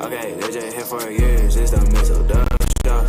Okay, they just here for years, it's the Mizzle show.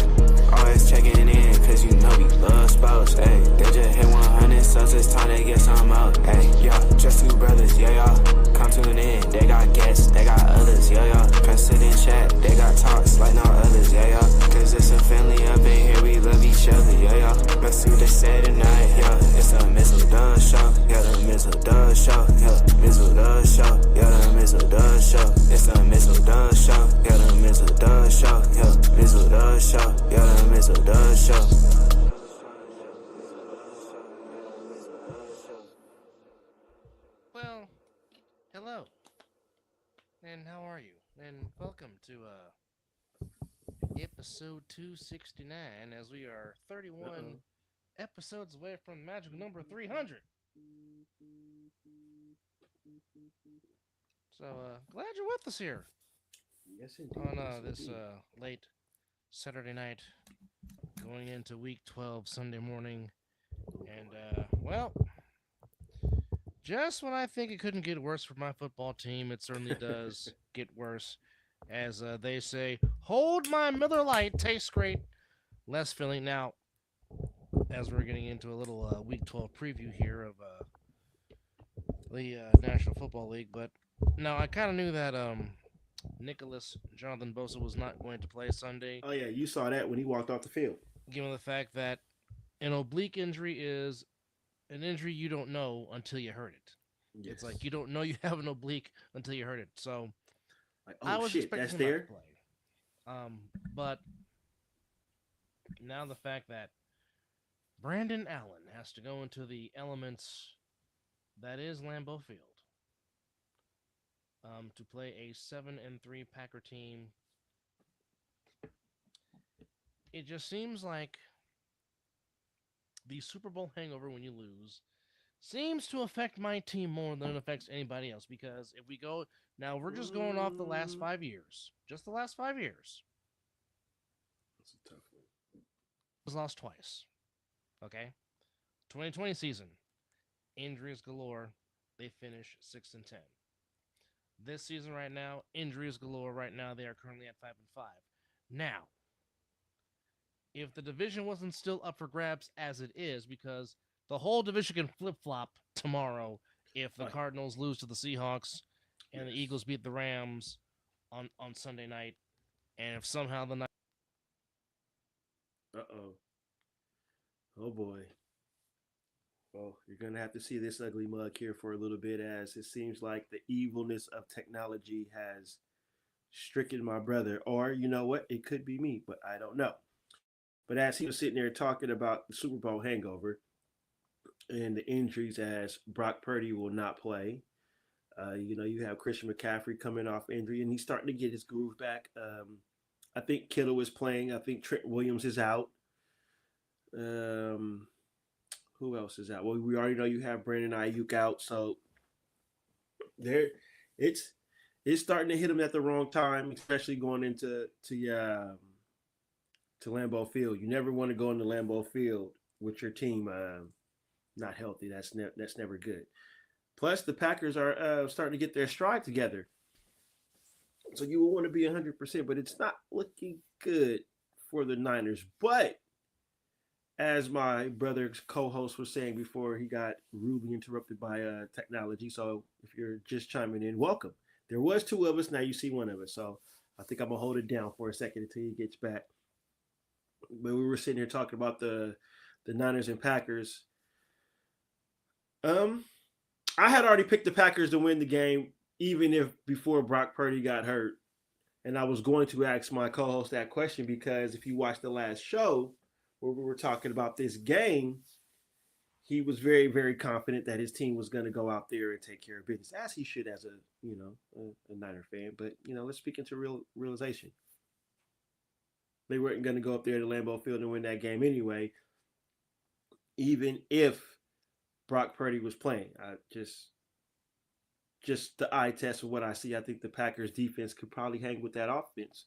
Always checking in, cause you know we love sports. Hey, they just hit 100, so it's time to get some out. Hey, yeah, just two brothers, yeah, y'all. Come tune in, they got guests, they got others, yeah, y'all. Come sit and chat, they got talks like no others, yeah, y'all. Cause it's a family up in here, we love each other, yeah, y'all. Let's see what they say tonight, yeah. It's the Mizzle show, yeah, the Mizzle show, yeah, Mizzle show, yeah, the Mizzle show. It's the Mizzle show, yeah, the Mizzle show, yeah, Mizzle show, yeah, the Mizzle show. Well, hello, and how are you? And welcome to episode 269, as we are 31 episodes away from the magic number 300. So, glad you're with us here Yes, indeed. on Yes, this indeed. late Saturday night, going into week 12 Sunday morning. And, well, just when I think it couldn't get worse for my football team, it certainly does get worse. As they say, hold my Miller Lite, tastes great, less filling. Now, as we're getting into a little Week 12 preview here of the National Football League, but no, I kind of knew that Nicholas Jonathan Bosa was not going to play Sunday, Oh yeah, you saw that when he walked off the field. given the fact that an oblique injury is an injury you don't know until you hurt it. Yes. It's like you don't know you have an oblique until you hurt it. So like, I oh was shit, expecting that's him not there. to play. But now the fact that Brandon Allen has to go into the elements that is Lambeau Field to play a 7-3 Packer team, it just seems like the Super Bowl hangover when you lose seems to affect my team more than it affects anybody else. Because if we go now, we're just going off the last 5 years, just the last 5 years. That's a tough one. Was lost twice. Okay, 2020 season, injuries galore. They finish 6-10. This season right now, injuries galore. Right now, they are currently at 5-5. Now, if the division wasn't still up for grabs as it is, because the whole division can flip flop tomorrow if the Right. Cardinals lose to the Seahawks and the Yes. Eagles beat the Rams on Sunday night, and if somehow the night. Oh boy. Well, you're gonna have to see this ugly mug here for a little bit, as it seems like the evilness of technology has stricken my brother. Or you know what? It could be me, but I don't know. But as he was sitting there talking about the Super Bowl hangover and the injuries, as Brock Purdy will not play. You have Christian McCaffrey coming off injury, and he's starting to get his groove back. I think Kittle is playing. I think Trent Williams is out. Um, who else is out? Well, we already know you have Brandon Ayuk out, so there, it's it's starting to hit him at the wrong time, especially going to Lambeau Field. You never want to go into Lambeau Field with your team not healthy. That's never good. Plus, the Packers are starting to get their stride together, so you will want to be 100%, but it's not looking good for the Niners. But as my brother's co-host was saying before, he got rudely interrupted by technology. So if you're just chiming in, welcome. There was two of us, now you see one of us. So I think I'm gonna hold it down for a second until he gets back. But we were sitting here talking about the Niners and Packers. Um, I had already picked the Packers to win the game, even if before Brock Purdy got hurt. And I was going to ask my co-host that question because if you watched the last show where we were talking about this game, he was very, very confident that his team was going to go out there and take care of business, as he should as a Niner fan. But let's speak into realization. They weren't going to go up there to Lambeau Field and win that game anyway, even if Brock Purdy was playing. Just the eye test of what I see, I think the Packers defense could probably hang with that offense.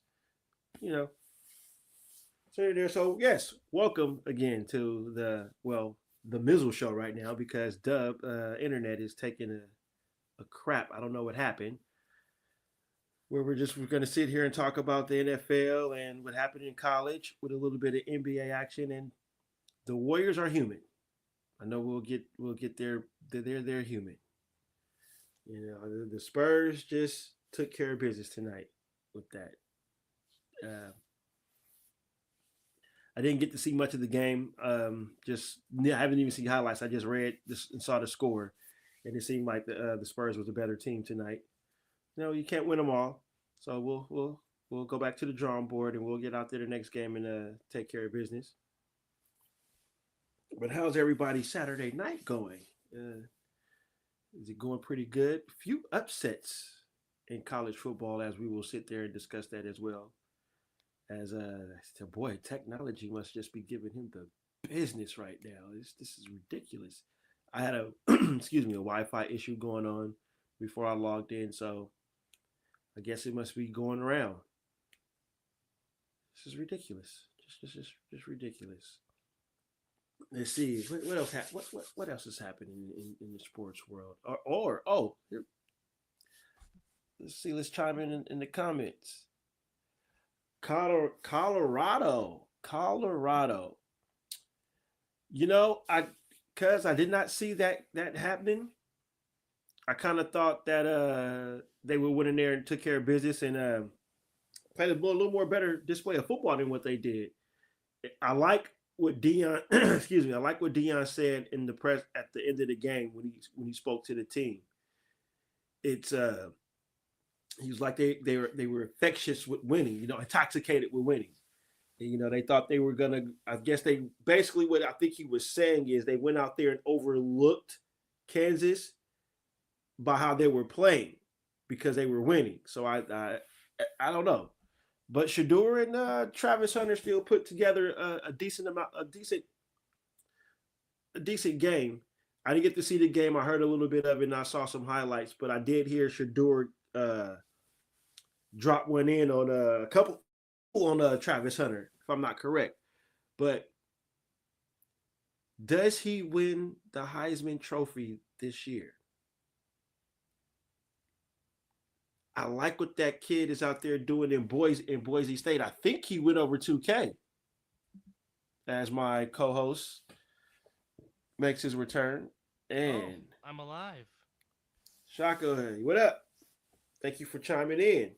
So yes, welcome again to the Mizzle show right now, because Dub internet is taking a crap. I don't know what happened. where we're going to sit here and talk about the NFL and what happened in college with a little bit of NBA action. And the Warriors are human. I know we'll get there. They're human. You know, the Spurs just took care of business tonight with that. Uh, I didn't get to see much of the game. I haven't even seen highlights. I just read this and saw the score, and it seemed like the Spurs was a better team tonight. No, you can't win them all. So we'll go back to the drawing board and we'll get out there the next game and take care of business. But how's everybody's Saturday night going? Is it going pretty good? Few upsets in college football, as we will sit there and discuss that as well. As boy, technology must just be giving him the business right now. This is ridiculous. I had a excuse me a Wi-Fi issue going on before I logged in, so I guess it must be going around. This is ridiculous. Just ridiculous. Let's see what else. What else is happening in the sports world? Here, let's see. Let's chime in the comments. Colorado. You know, because I did not see that happening. I kind of thought that they would went in there and took care of business and played a little more better display of football than what they did. I like what Dion excuse me. I like what Dion said in the press at the end of the game when he spoke to the team. It's he was like they were infectious with winning, you know, intoxicated with winning. And, you know, they thought they were gonna. I guess they basically what I think he was saying is they went out there and overlooked Kansas by how they were playing because they were winning. So I don't know, but Shador and Travis Hunter still put together a decent game. I didn't get to see the game. I heard a little bit of it and I saw some highlights, but I did hear Shador drop one in on a couple on Travis Hunter, if I'm not correct. But does he win the Heisman Trophy this year? I like what that kid is out there doing in Boise State. I think he went over 2K as my co-host makes his return. And I'm alive. Shaka, what up? Thank you for chiming in.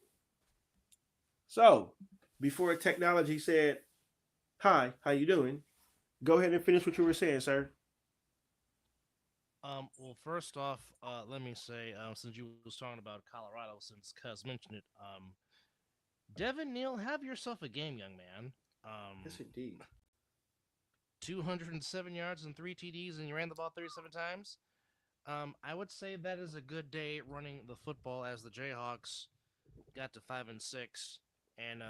So, before technology said, hi, how you doing? Go ahead and finish what you were saying, sir. Well, first off, let me say, since you was talking about Colorado, since Cuz mentioned it, Devin Neal, have yourself a game, young man. Yes, indeed. 207 yards and 3 TDs, and you ran the ball 37 times. I would say that is a good day running the football as the Jayhawks got to 5-6, and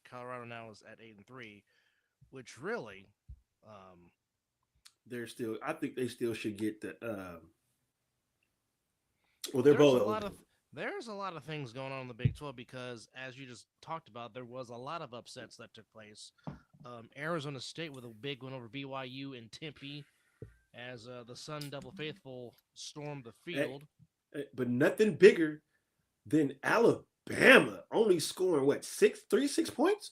Colorado now is at 8-3, which really, I think they still should get the. Well, they're both. There's a lot of things going on in the Big 12 because, as you just talked about, there was a lot of upsets that took place. Arizona State with a big one over BYU and Tempe, as the Sun Devil Faithful stormed the field. But nothing bigger than Alabama only scoring what 6 points.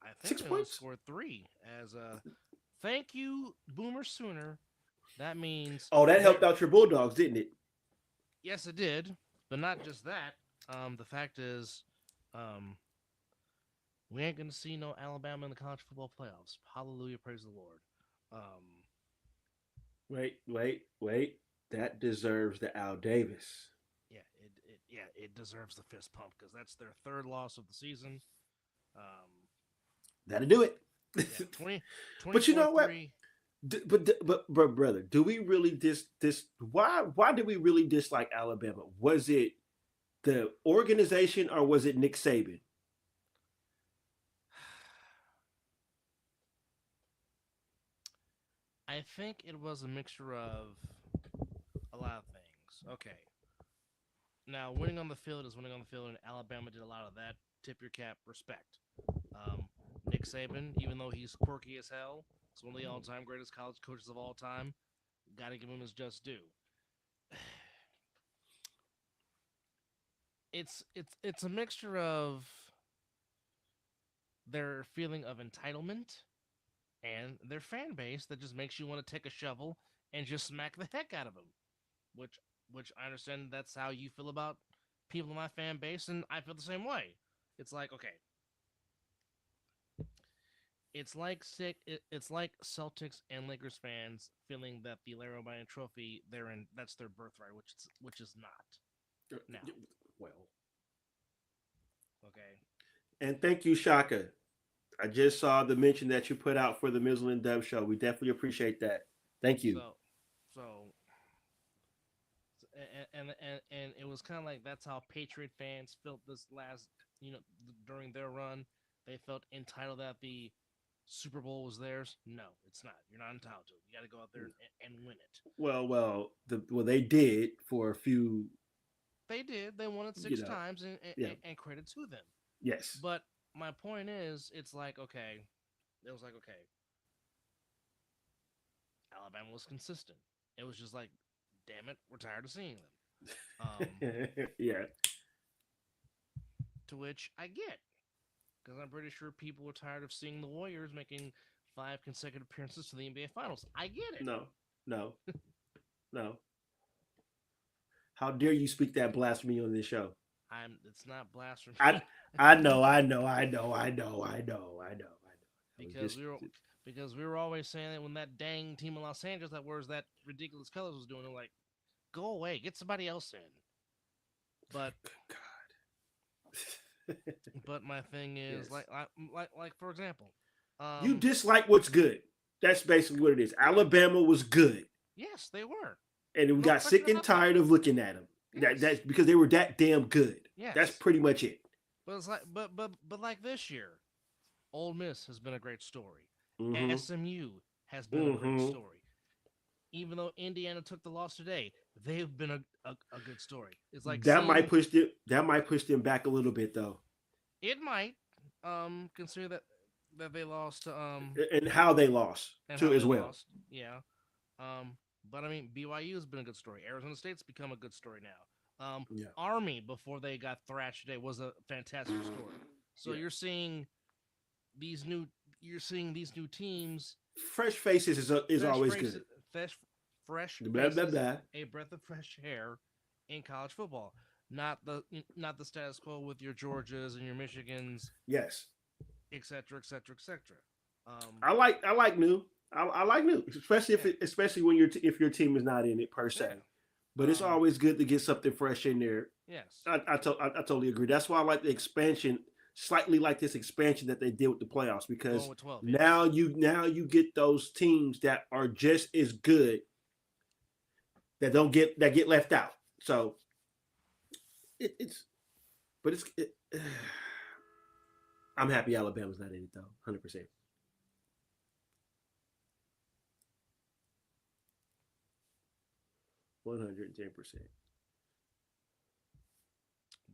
I think 6 points. Scored 3. As thank you, Boomer Sooner. That means. Oh, that helped out your Bulldogs, didn't it? Yes, it did. But not just that. The fact is, we ain't gonna see no Alabama in the college football playoffs. Hallelujah, praise the Lord. Wait. That deserves the Al Davis. Yeah, it deserves the fist pump because that's their third loss of the season. That'll do it. Yeah, 20 but you know what? But brother, do we really why did we really dislike Alabama? Was it the organization or was it Nick Saban? I think it was a mixture of a lot of things. Okay. Now, winning on the field is winning on the field, and Alabama did a lot of that. Tip your cap, respect. Nick Saban, even though he's quirky as hell, he's one of the all-time greatest college coaches of all time. Got to give him his just due. it's a mixture of their feeling of entitlement and their fan base that just makes you want to take a shovel and just smack the heck out of them. Which which I understand that's how you feel about people in my fan base, and I feel the same way. It's like okay, it's like Celtics and Lakers fans feeling that the Larry O'Brien Trophy that's their birthright, which is not now. Well, Okay, and thank you, Shaka. I just saw the mention that you put out for the Mizzle and Dub show. We definitely appreciate that. Thank you. so and it was kind of like that's how Patriot fans felt this last during their run. They felt entitled that the Super Bowl was theirs. No, it's not. You're not entitled to it. You got to go out there and win it. Well, they did for a few. They did. They won it six times, and credit to them. Yes. But my point is, it's like okay, it was like okay, Alabama was consistent. It was just like, damn it, we're tired of seeing them. Yeah. To which I get, because I'm pretty sure people were tired of seeing the Warriors making 5 consecutive appearances to the NBA Finals. I get it. No. No. How dare you speak that blasphemy on this show? It's not blasphemy. I know. Because we were always saying that when that dang team in Los Angeles that wears that ridiculous colors was doing it, like, go away, get somebody else in. But God. But my thing is Yes. like for example, you dislike what's good. That's basically what it is. Alabama was good, yes, they were, and we got sick and tired of looking at them. Yes. That's because they were that damn good. Yes. That's pretty much it. But it's like, but like this year, Ole Miss has been a great story. Mhm. SMU has been a great story. Even though Indiana took the loss today, they've been a good story. It's like that might push them back a little bit though. It might, consider that they lost to And how they lost too as well. Yeah. But I mean BYU has been a good story. Arizona State's become a good story now. Army before they got thrashed today was a fantastic story. So you're seeing these new teams. Fresh faces is always good. Fresh blah, blah, blah. A breath of fresh air in college football. Not the status quo with your Georgias and your Michigans. Yes. Etc. I like new. I like new, especially especially when if your team is not in it per se. Yeah. But it's always good to get something fresh in there. Yes, I totally agree. That's why I like the expansion, slightly like this expansion that they did with the playoffs, because 12, now you get those teams that are just as good that get left out. So I'm happy Alabama's not in it though, 100%.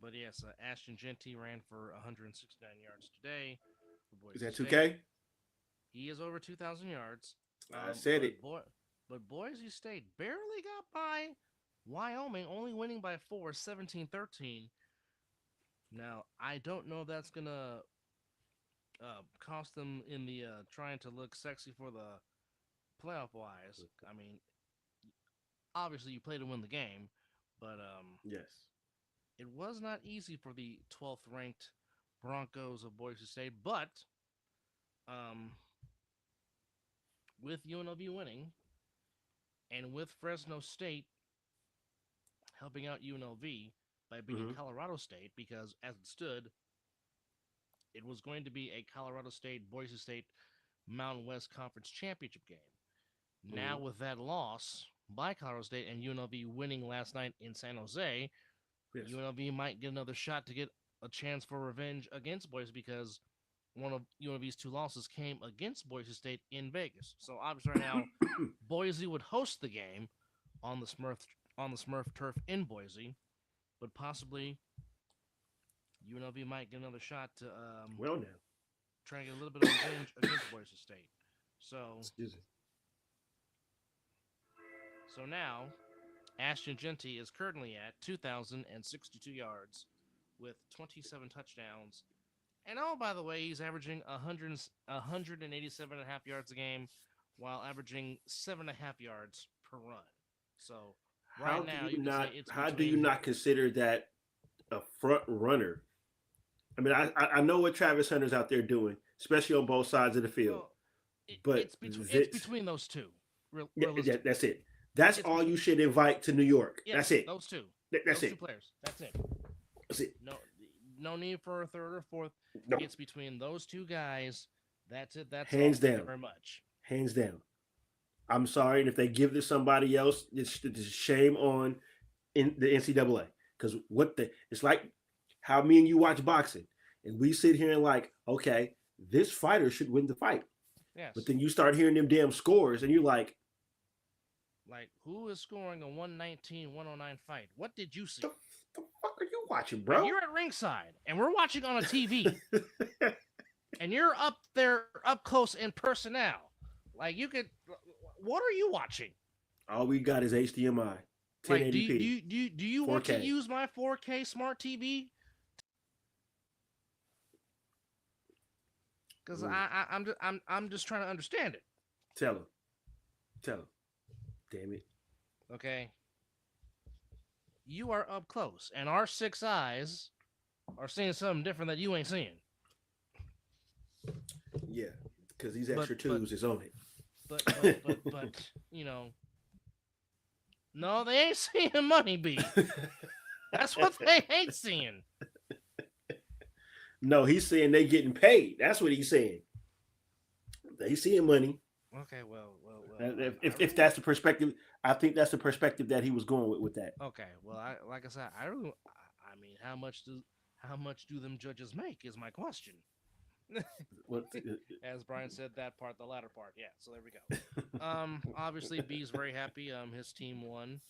But yes, Ashton Genty ran for 169 yards today. Is that 2K? He is over 2,000 yards. I said it. But Boise State barely got by Wyoming, only winning by 4, 17-13. Now, I don't know if that's going to cost them in the trying to look sexy for the playoff-wise. I mean, obviously you play to win the game, but yes, it was not easy for the 12th ranked Broncos of Boise State, but with UNLV winning and with Fresno State helping out UNLV by beating Colorado State, because as it stood, it was going to be a Colorado State Boise State Mountain West Conference championship game. Now with that loss by Colorado State and UNLV winning last night in San Jose, UNLV might get another shot to get a chance for revenge against Boise, because one of UNLV's 2 losses came against Boise State in Vegas. So obviously right now, Boise would host the game on the Smurf turf in Boise, but possibly UNLV might get another shot to try and get a little bit of revenge against Boise State. So So now, Ashton Genty is currently at 2,062 yards with 27 touchdowns. And oh, by the way, he's averaging 187.5 yards a game while averaging 7.5 yards per run. So right now, you can say it's How do you between. not consider that a front runner? I mean, I know what Travis Hunter's out there doing, especially on both sides of the field. Well, But it's between those two. yeah, Realistically, that's it. That's it's all you between. should invite to New York. That's Yes, it. those two. That's Those two it. players. That's it. That's it. No need for a third or fourth. No, It's between those two guys. That's it. That's all. hands Thank you down, very much. hands down. I'm sorry, and if they give this somebody else, it's shame on in the NCAA. Because it's like how me and you watch boxing, and we sit here and like, okay, this fighter should win the fight, Yes. but then you start hearing them damn scores, and you're like, Like, who is scoring a 119-109 fight? What did you see? the fuck are you watching, And bro? you're at ringside, and we're watching on a TV, and you're up there, up close in personnel. Like, you could. What are you watching? All we got is HDMI, 1080p. Like, do you want to 4K. use my 4K smart TV? Because Ooh. I'm just trying to understand it. Tell him. Damn it. Okay. You are up close, and our 6 eyes are seeing something different that you ain't seeing. Yeah, because these But- extra twos is on it. But you know, no, they ain't seeing money, B. That's what they ain't seeing. No, he's saying they getting paid. That's what he's saying. They seeing money. Okay, well. If that's the perspective, I think that's the perspective that he was going with that. Okay, well, like I said, I mean, how much do them judges make is my question. What, As Brian said, that part, the latter part. Yeah, so there we go. Obviously, B's very happy. His team won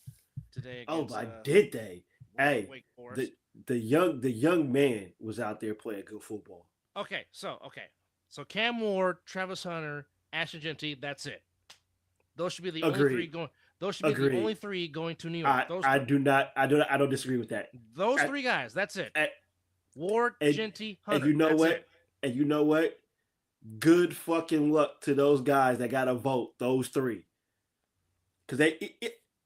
today oh, against. but did they? Hey, Wake Forest. the young man was out there playing good football. Okay, so Cam Ward, Travis Hunter, Ashton Genty. That's it. Those should be the only three going. Those should be the only 3 going to New York. I don't disagree with that. Those 3 guys. That's it. Ward, Genty, Hunter. And you know that's what? It. And you know what? Good fucking luck to those guys that got to vote. Those 3, because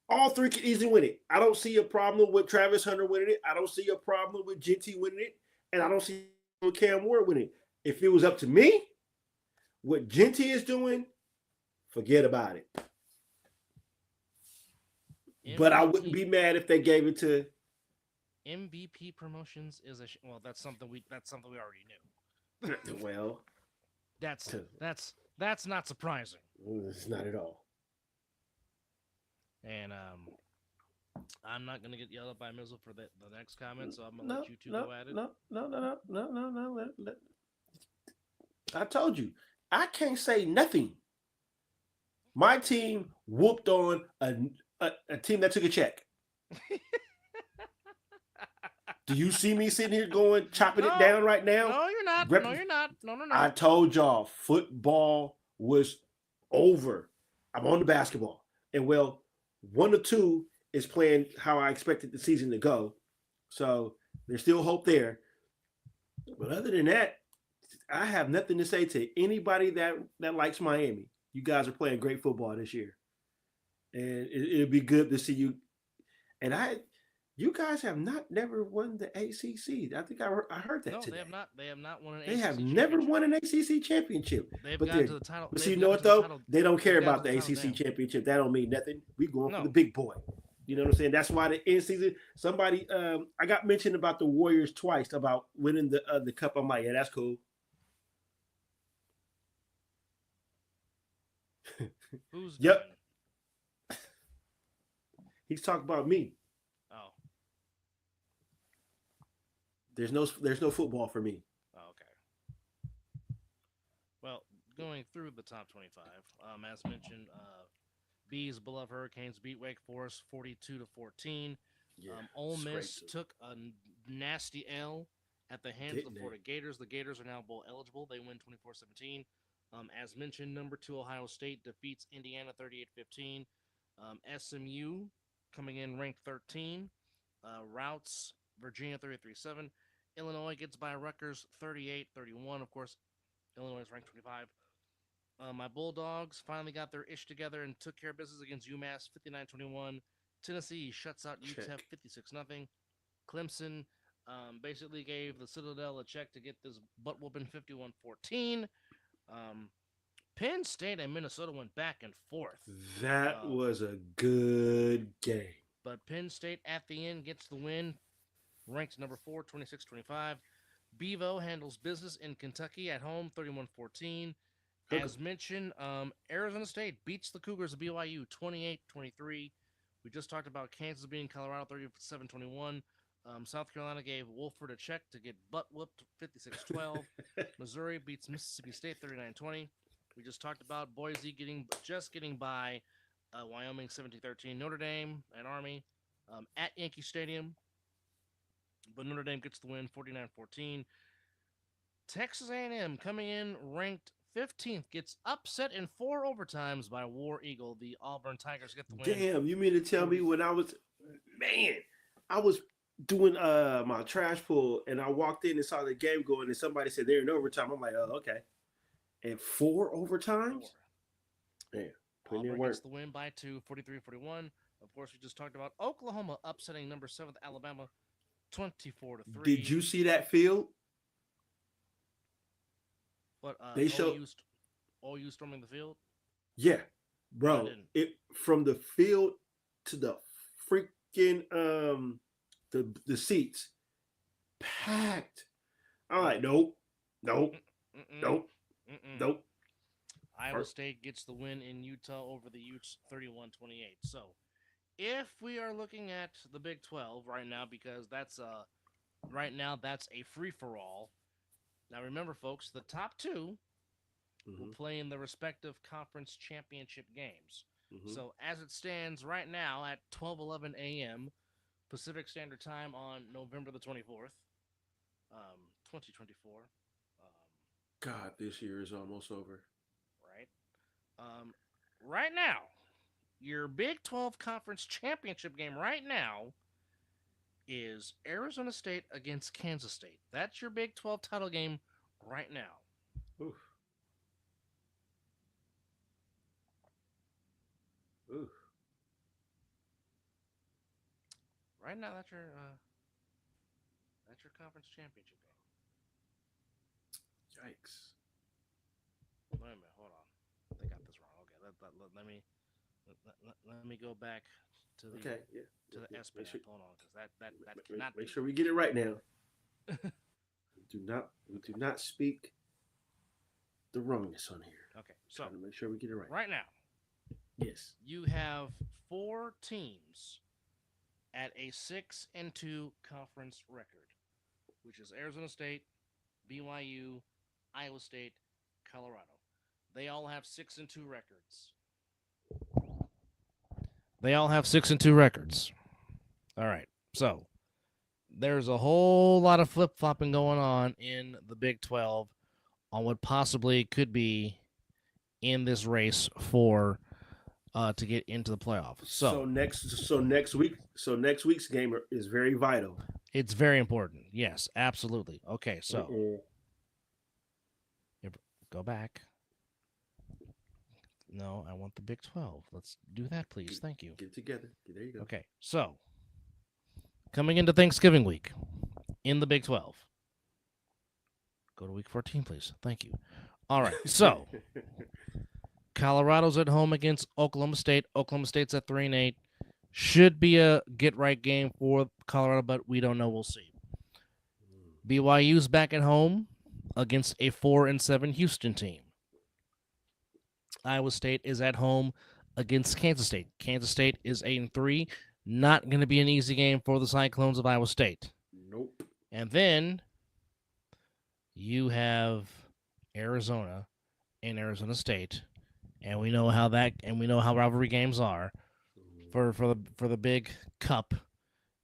all 3 can easily win it. I don't see a problem with Travis Hunter winning it. I don't see a problem with Genty winning it, and I don't see with Cam Ward winning it. If it was up to me, what Genty is doing, forget about it. MVP, but I wouldn't be mad if they gave it to MVP promotions. Is well, that's something we already knew. Well, that's not surprising. It's not at all. And I'm not gonna get yelled at by Mizzle for the next comment, so I'm gonna let you two go at it. No. I told you, I can't say nothing. My team whooped on a team that took a check. Do you see me sitting here chopping it down right now? No, you're not. No, you're not. No. I told y'all football was over. I'm on the basketball. And well, 1 or 2 is playing how I expected the season to go. So there's still hope there. But other than that, I have nothing to say to anybody that likes Miami. You guys are playing great football this year. And it'll be good to see you. And you guys have never won the ACC. I think I heard that today. No, they have not. They have not won an ACC They have never won an ACC championship. They've gotten to the title. But see, you know what though? They don't care about the ACC championship. That don't mean nothing. We going for the big boy. You know what I'm saying? That's why the end season. Somebody, I got mentioned about the Warriors twice about winning the cup. I'm like, yeah, that's cool. Who's yep? He's talking about me. Oh. There's no football for me. Oh, okay. Well, going through the top 25, as mentioned, B's beloved Hurricanes beat Wake Forest 42-14. Yeah, Ole Miss took a nasty L at the hands of the Florida Gators. The Gators are now bowl eligible. They win 24-17. As mentioned, number 2 Ohio State defeats Indiana 38-15. SMU coming in ranked 13. Routes Virginia 33-7. Illinois gets by Rutgers 38-31. Of course, Illinois is ranked 25. My Bulldogs finally got their ish together and took care of business against UMass 59-21. Tennessee shuts out UTEP 56-0. Clemson basically gave the Citadel a check to get this butt whooping 51-14. Penn State and Minnesota went back and forth. That was a good game. But Penn State at the end gets the win, ranked number 4, 26-25. Bevo handles business in Kentucky at home, 31-14. As mentioned, Arizona State beats the Cougars of BYU 28-23. We just talked about Kansas beating Colorado 37-21. South Carolina gave Wolford a check to get butt whooped 56-12. Missouri beats Mississippi State 39-20. We just talked about Boise getting by Wyoming 17-13. Notre Dame and Army at Yankee Stadium, but Notre Dame gets the win 49-14. Texas A&M coming in ranked 15th gets upset in 4 overtimes by War Eagle. The Auburn Tigers get the win. Damn, you mean to tell me when I was doing my trash pull and I walked in and saw the game going and somebody said they're in overtime. I'm like, oh, okay. And 4 overtimes? 4. Damn. Auburn gets the win by 2, 43-41. Of course, we just talked about Oklahoma upsetting number 7th Alabama 24-3. Did you see that field? What they showed OU storming the field? Yeah, bro. It from the field to the freaking the seats packed. I'm like, nope. Iowa State gets the win in Utah over the Utes 31-28. So, if we are looking at the Big 12 right now, because that's a free for all. Now, remember, folks, the top 2 will play in the respective conference championship games. So, as it stands right now at 12:11 a.m. Pacific Standard Time on November the 24th, 2024. God, this year is almost over. Right. Right now, your Big 12 conference championship game right now is Arizona State against Kansas State. That's your Big 12 title game right now. Oof. Right now, that's your conference championship game. Yikes. Wait a minute, hold on. They got this wrong. Okay, let me go back to the SPAC. Hold on, because that cannot make sure we get it right now. we do not speak the wrongness on here. Okay, so trying to make sure we get it right. Right now, yes, you have 4 teams at a 6-2 conference record, which is Arizona State, BYU, Iowa State, Colorado. They all have 6-2 records. All right. So there's a whole lot of flip-flopping going on in the Big 12 on what possibly could be in this race for to get into the playoffs. So next week's game is very vital. It's very important. Yes, absolutely. Okay, so go back. No, I want the Big 12. Let's do that, please. Thank you. Get it together. There you go. Okay, so coming into Thanksgiving week in the Big 12. Go to week 14, please. Thank you. All right, so Colorado's at home against Oklahoma State. Oklahoma State's at 3-8. Should be a get-right game for Colorado, but we don't know. We'll see. BYU's back at home against a 4-7 Houston team. Iowa State is at home against Kansas State. Kansas State is 8-3. Not going to be an easy game for the Cyclones of Iowa State. Nope. And then you have Arizona and Arizona State, and we know how rivalry games are for the big cup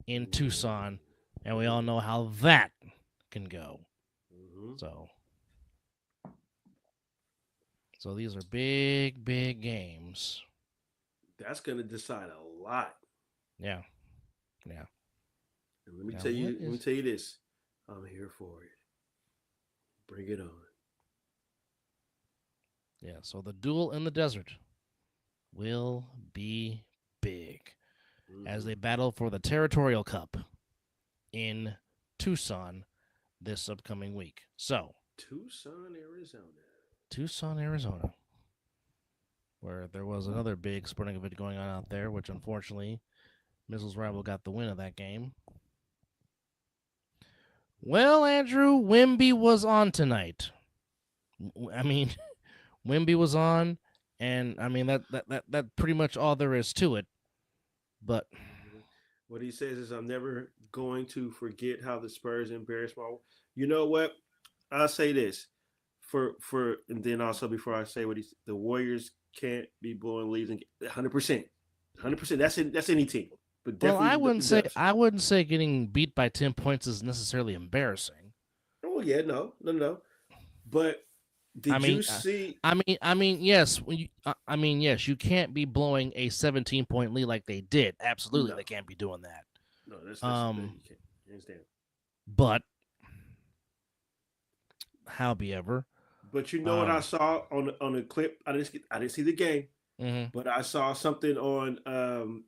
in Tucson, and we all know how that can go. So these are big games. That's going to decide a lot. Yeah. And let me tell you this. I'm here for it. Bring it on. Yeah, so the duel in the desert will be big as they battle for the Territorial Cup in Tucson this upcoming week. So, Tucson, Arizona, where there was another big sporting event going on out there, which unfortunately, Mizzle's rival got the win of that game. Well, Andrew, Wimby was on tonight. I mean, Wimby was on, and I mean that pretty much all there is to it. But what he says is, I'm never going to forget how the Spurs embarrassed my. You know what? I'll say this and then also before I say what the Warriors can't be blowing leads and 100%. That's any team. But definitely I wouldn't say getting beat by 10 points is necessarily embarrassing. Oh yeah, no. But you see? Yes. Yes. You can't be blowing a 17-point lead like they did. Absolutely, they can't be doing that. No, that's you can't understand. But, however, but you know what I saw on the clip? I didn't see the game, but I saw something on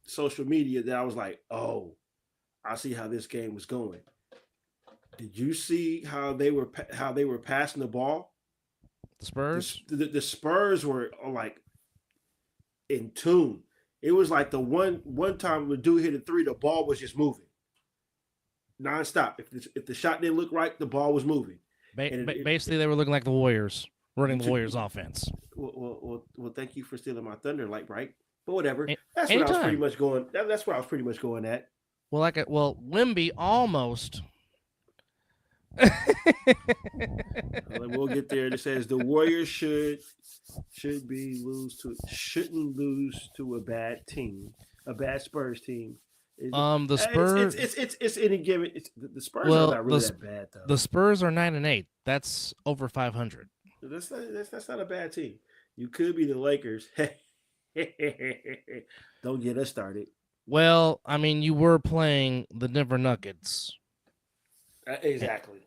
social media that I was like, oh, I see how this game was going. Did you see how they were passing the ball? The Spurs? The Spurs were like in tune. It was like the one time when dude hit a three, the ball was just moving nonstop. If the shot didn't look right, the ball was moving. Basically, they were looking like the Warriors, running the Warriors' offense. Well, thank you for stealing my thunder, like right. But whatever. That's anytime. what I was pretty much going. That's where I was pretty much going at. Wimby almost. We'll get there. It says the Warriors shouldn't lose to a bad team, a bad Spurs team. The Spurs. It's any given. The Spurs are not really that bad though. The Spurs are 9-8. That's over 500. That's not a bad team. You could be the Lakers. Don't get us started. Well, I mean, you were playing the Denver Nuggets. Exactly.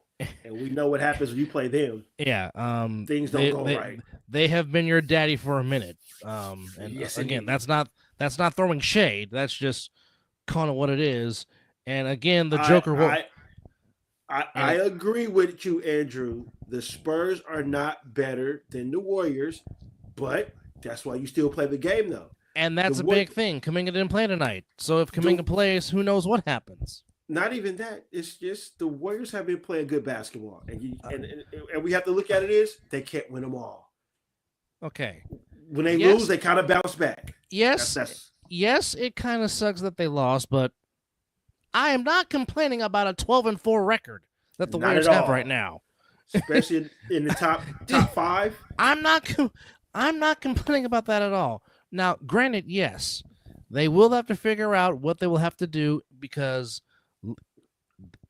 And we know what happens when you play them. Yeah. Things don't go right. They have been your daddy for a minute. And yes, again, that's not throwing shade. That's just calling it what it is. And again, the Joker. I agree with you, Andrew. The Spurs are not better than the Warriors, but that's why you still play the game, though. And that's a big thing. Kaminga didn't play tonight. So if Kaminga plays, who knows what happens? Not even that. It's just the Warriors have been playing good basketball. And we have to look at it as they can't win them all. Okay. When they lose, they kind of bounce back. Yes. Yes, it kind of sucks that they lost, but I am not complaining about a 12-4 record that the Warriors have right now. Especially in the top 5. I'm not complaining about that at all. Now, granted, yes, they will have to figure out what they will have to do because,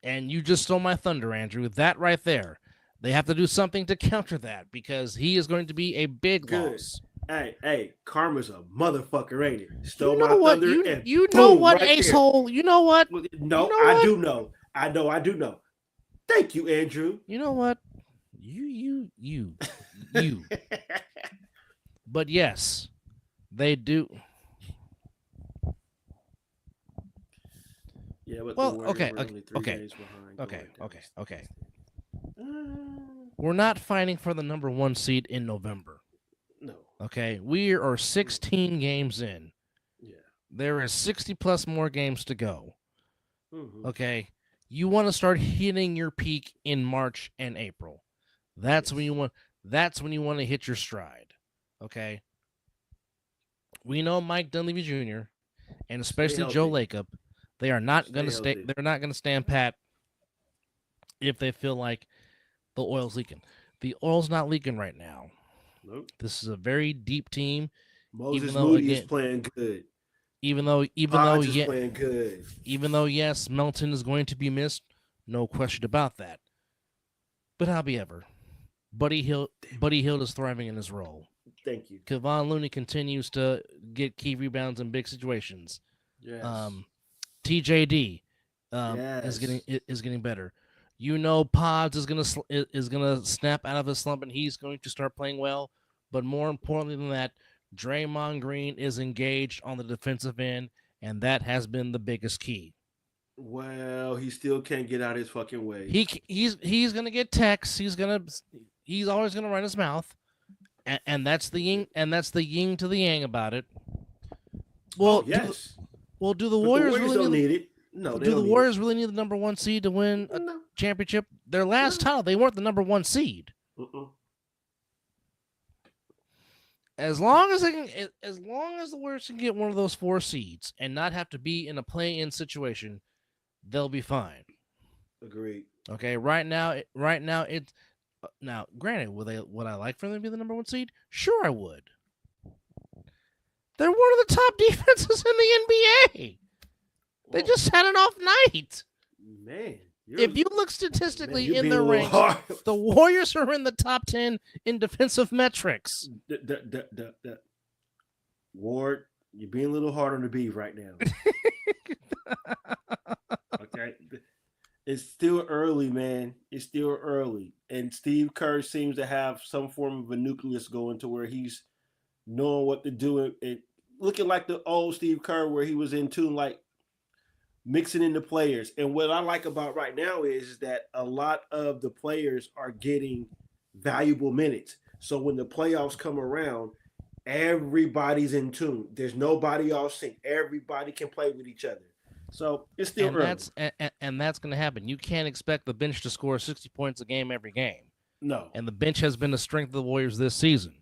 and you just stole my thunder, Andrew, that right there. They have to do something to counter that because he is going to be a big loss. Hey, karma's a motherfucker, ain't it? Stole my thunder. You know what, Ace-hole? You know what? No, I do know. I do know. Thank you, Andrew. You know what? You. But yes, they do. Yeah, but okay. We're not fighting for the number 1 seed in November. No. Okay, we are 16 games in. Yeah. There is 60+ more games to go. Mm-hmm. Okay, you want to start hitting your peak in March and April. That's when you want. That's when you want to hit your stride. Okay. We know Mike Dunleavy Jr. and especially Joe Lacob. They are not going to stay. They're not going to stand pat if they feel like the oil's leaking. The oil's not leaking right now. Nope. This is a very deep team. Moses Moody is playing good. Even though playing good. Even though yes, Melton is going to be missed, no question about that. But however, Buddy Hield is thriving in his role. Thank you. Kevon Looney continues to get key rebounds in big situations. Yes. TJD is getting better. Pods is gonna snap out of his slump and he's going to start playing well. But more importantly than that, Draymond Green is engaged on the defensive end, and that has been the biggest key. Well, he still can't get out his fucking way. He's gonna get texts. He's always gonna run his mouth, and that's the yin to the yang about it. Well, yes. Do the Warriors really don't need it? No, do the Warriors really need the number one seed to win a championship? Their last title, they weren't the number one seed. As long as the Warriors can get one of those 4 seeds and not have to be in a play-in situation, they'll be fine. Agreed. Okay, right now it's now. Granted, would I like for them to be the number 1 seed? Sure, I would. They're one of the top defenses in the NBA. They just had an off night. Man, if you look statistically in the ranks, the Warriors are in the top 10 in defensive metrics. Ward, you're being a little hard on the beef right now. Okay. It's still early, man. It's still early. And Steve Kerr seems to have some form of a nucleus going to where he's knowing what to do and looking like the old Steve Kerr where he was in tune, like mixing in the players. And what I like about right now is that a lot of the players are getting valuable minutes. So when the playoffs come around, everybody's in tune. There's nobody off sync. Everybody can play with each other. So it's still early. That's going to happen. You can't expect the bench to score 60 points a game every game. No. And the bench has been the strength of the Warriors this season.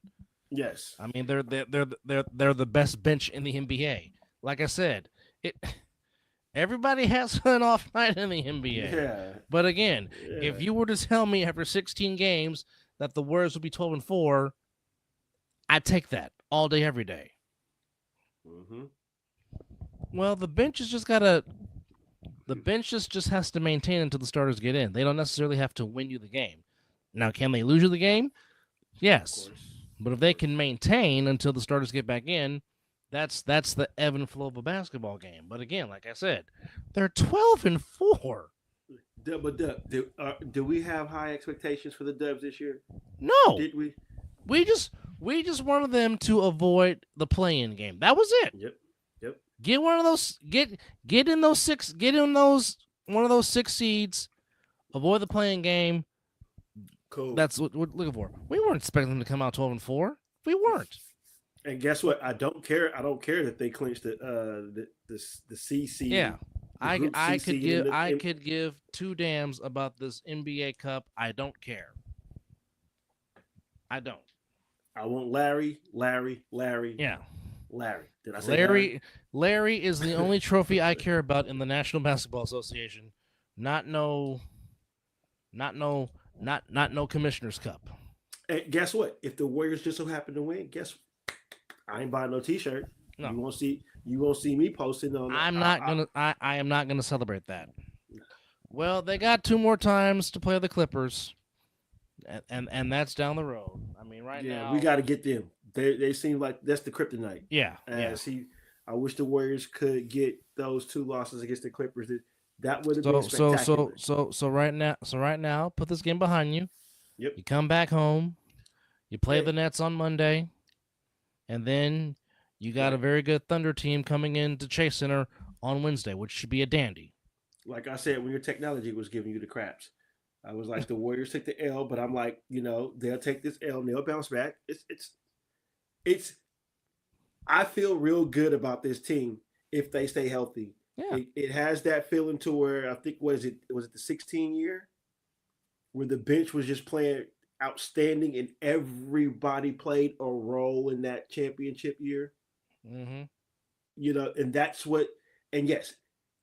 Yes. I mean, they're the best bench in the NBA. Like I said, everybody has an off night in the NBA. Yeah. But again, if you were to tell me after 16 games that the Warriors would be 12-4, I'd take that all day, every day. Mm-hmm. Well, the bench just has to maintain until the starters get in. They don't necessarily have to win you the game. Now, can they lose you the game? Yes. But if they can maintain until the starters get back in, that's the ebb and flow of a basketball game. But again, like I said, they're 12-4. But do we have high expectations for the Dubs this year? No. Did we? We just wanted them to avoid the play-in game. That was it. Yep. Get one of those. Get in those 6. Get in one of those 6 seeds. Avoid the play-in game. Cool. That's what we're looking for. We weren't expecting them to come out 12-4. We weren't. And guess what? I don't care that they clinched the C seed. Yeah, I could give 2 damns about this NBA Cup. I don't care. I don't. I want Larry. Yeah. Larry. Did I say Larry is the only trophy I care about in the National Basketball Association. Not no Commissioner's Cup. And guess what? If the Warriors just so happen to win, I ain't buying no T-shirt. No. You won't see me posting on. I am not gonna celebrate that. Well, they got 2 more times to play the Clippers, and that's down the road. I mean, now we got to get them. They seem like that's the kryptonite. Yeah. I wish the Warriors could get those 2 losses against the Clippers. That would have been spectacular. So right now, put this game behind you. Yep. You come back home. You play the Nets on Monday, and then you got a very good Thunder team coming into Chase Center on Wednesday, which should be a dandy. Like I said, when your technology was giving you the craps, I was like, the Warriors took the L, but I'm like, they'll take this L and they'll bounce back. It's. I feel real good about this team if they stay healthy. Yeah. It has that feeling to where I think was it the 16 year where the bench was just playing outstanding and everybody played a role in that championship year. Mm-hmm. And that's what. And yes,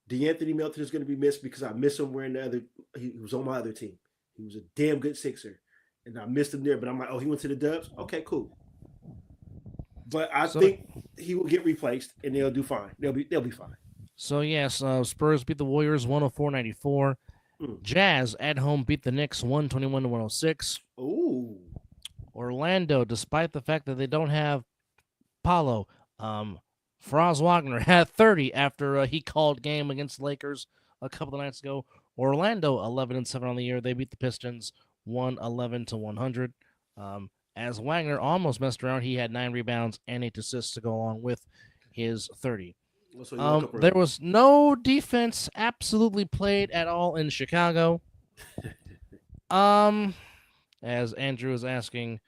DeAnthony Melton is going to be missed because I miss him wearing he was on my other team. He was a damn good Sixer, and I missed him there. But I'm like, he went to the Dubs. Okay, cool. But I think he will get replaced, and they'll do fine. They'll be fine. So yes, Spurs beat the Warriors 104-94. Jazz at home beat the Knicks 121-106. Ooh. Orlando, despite the fact that they don't have Paolo, Franz Wagner had 30 after he called game against the Lakers a couple of nights ago. Orlando 11-7 on the year. They beat the Pistons 111-100. As Wagner almost messed around, he had 9 rebounds and 8 assists to go along with his 30. So you woke up There early. was no defense absolutely played at all in Chicago. As Andrew is asking,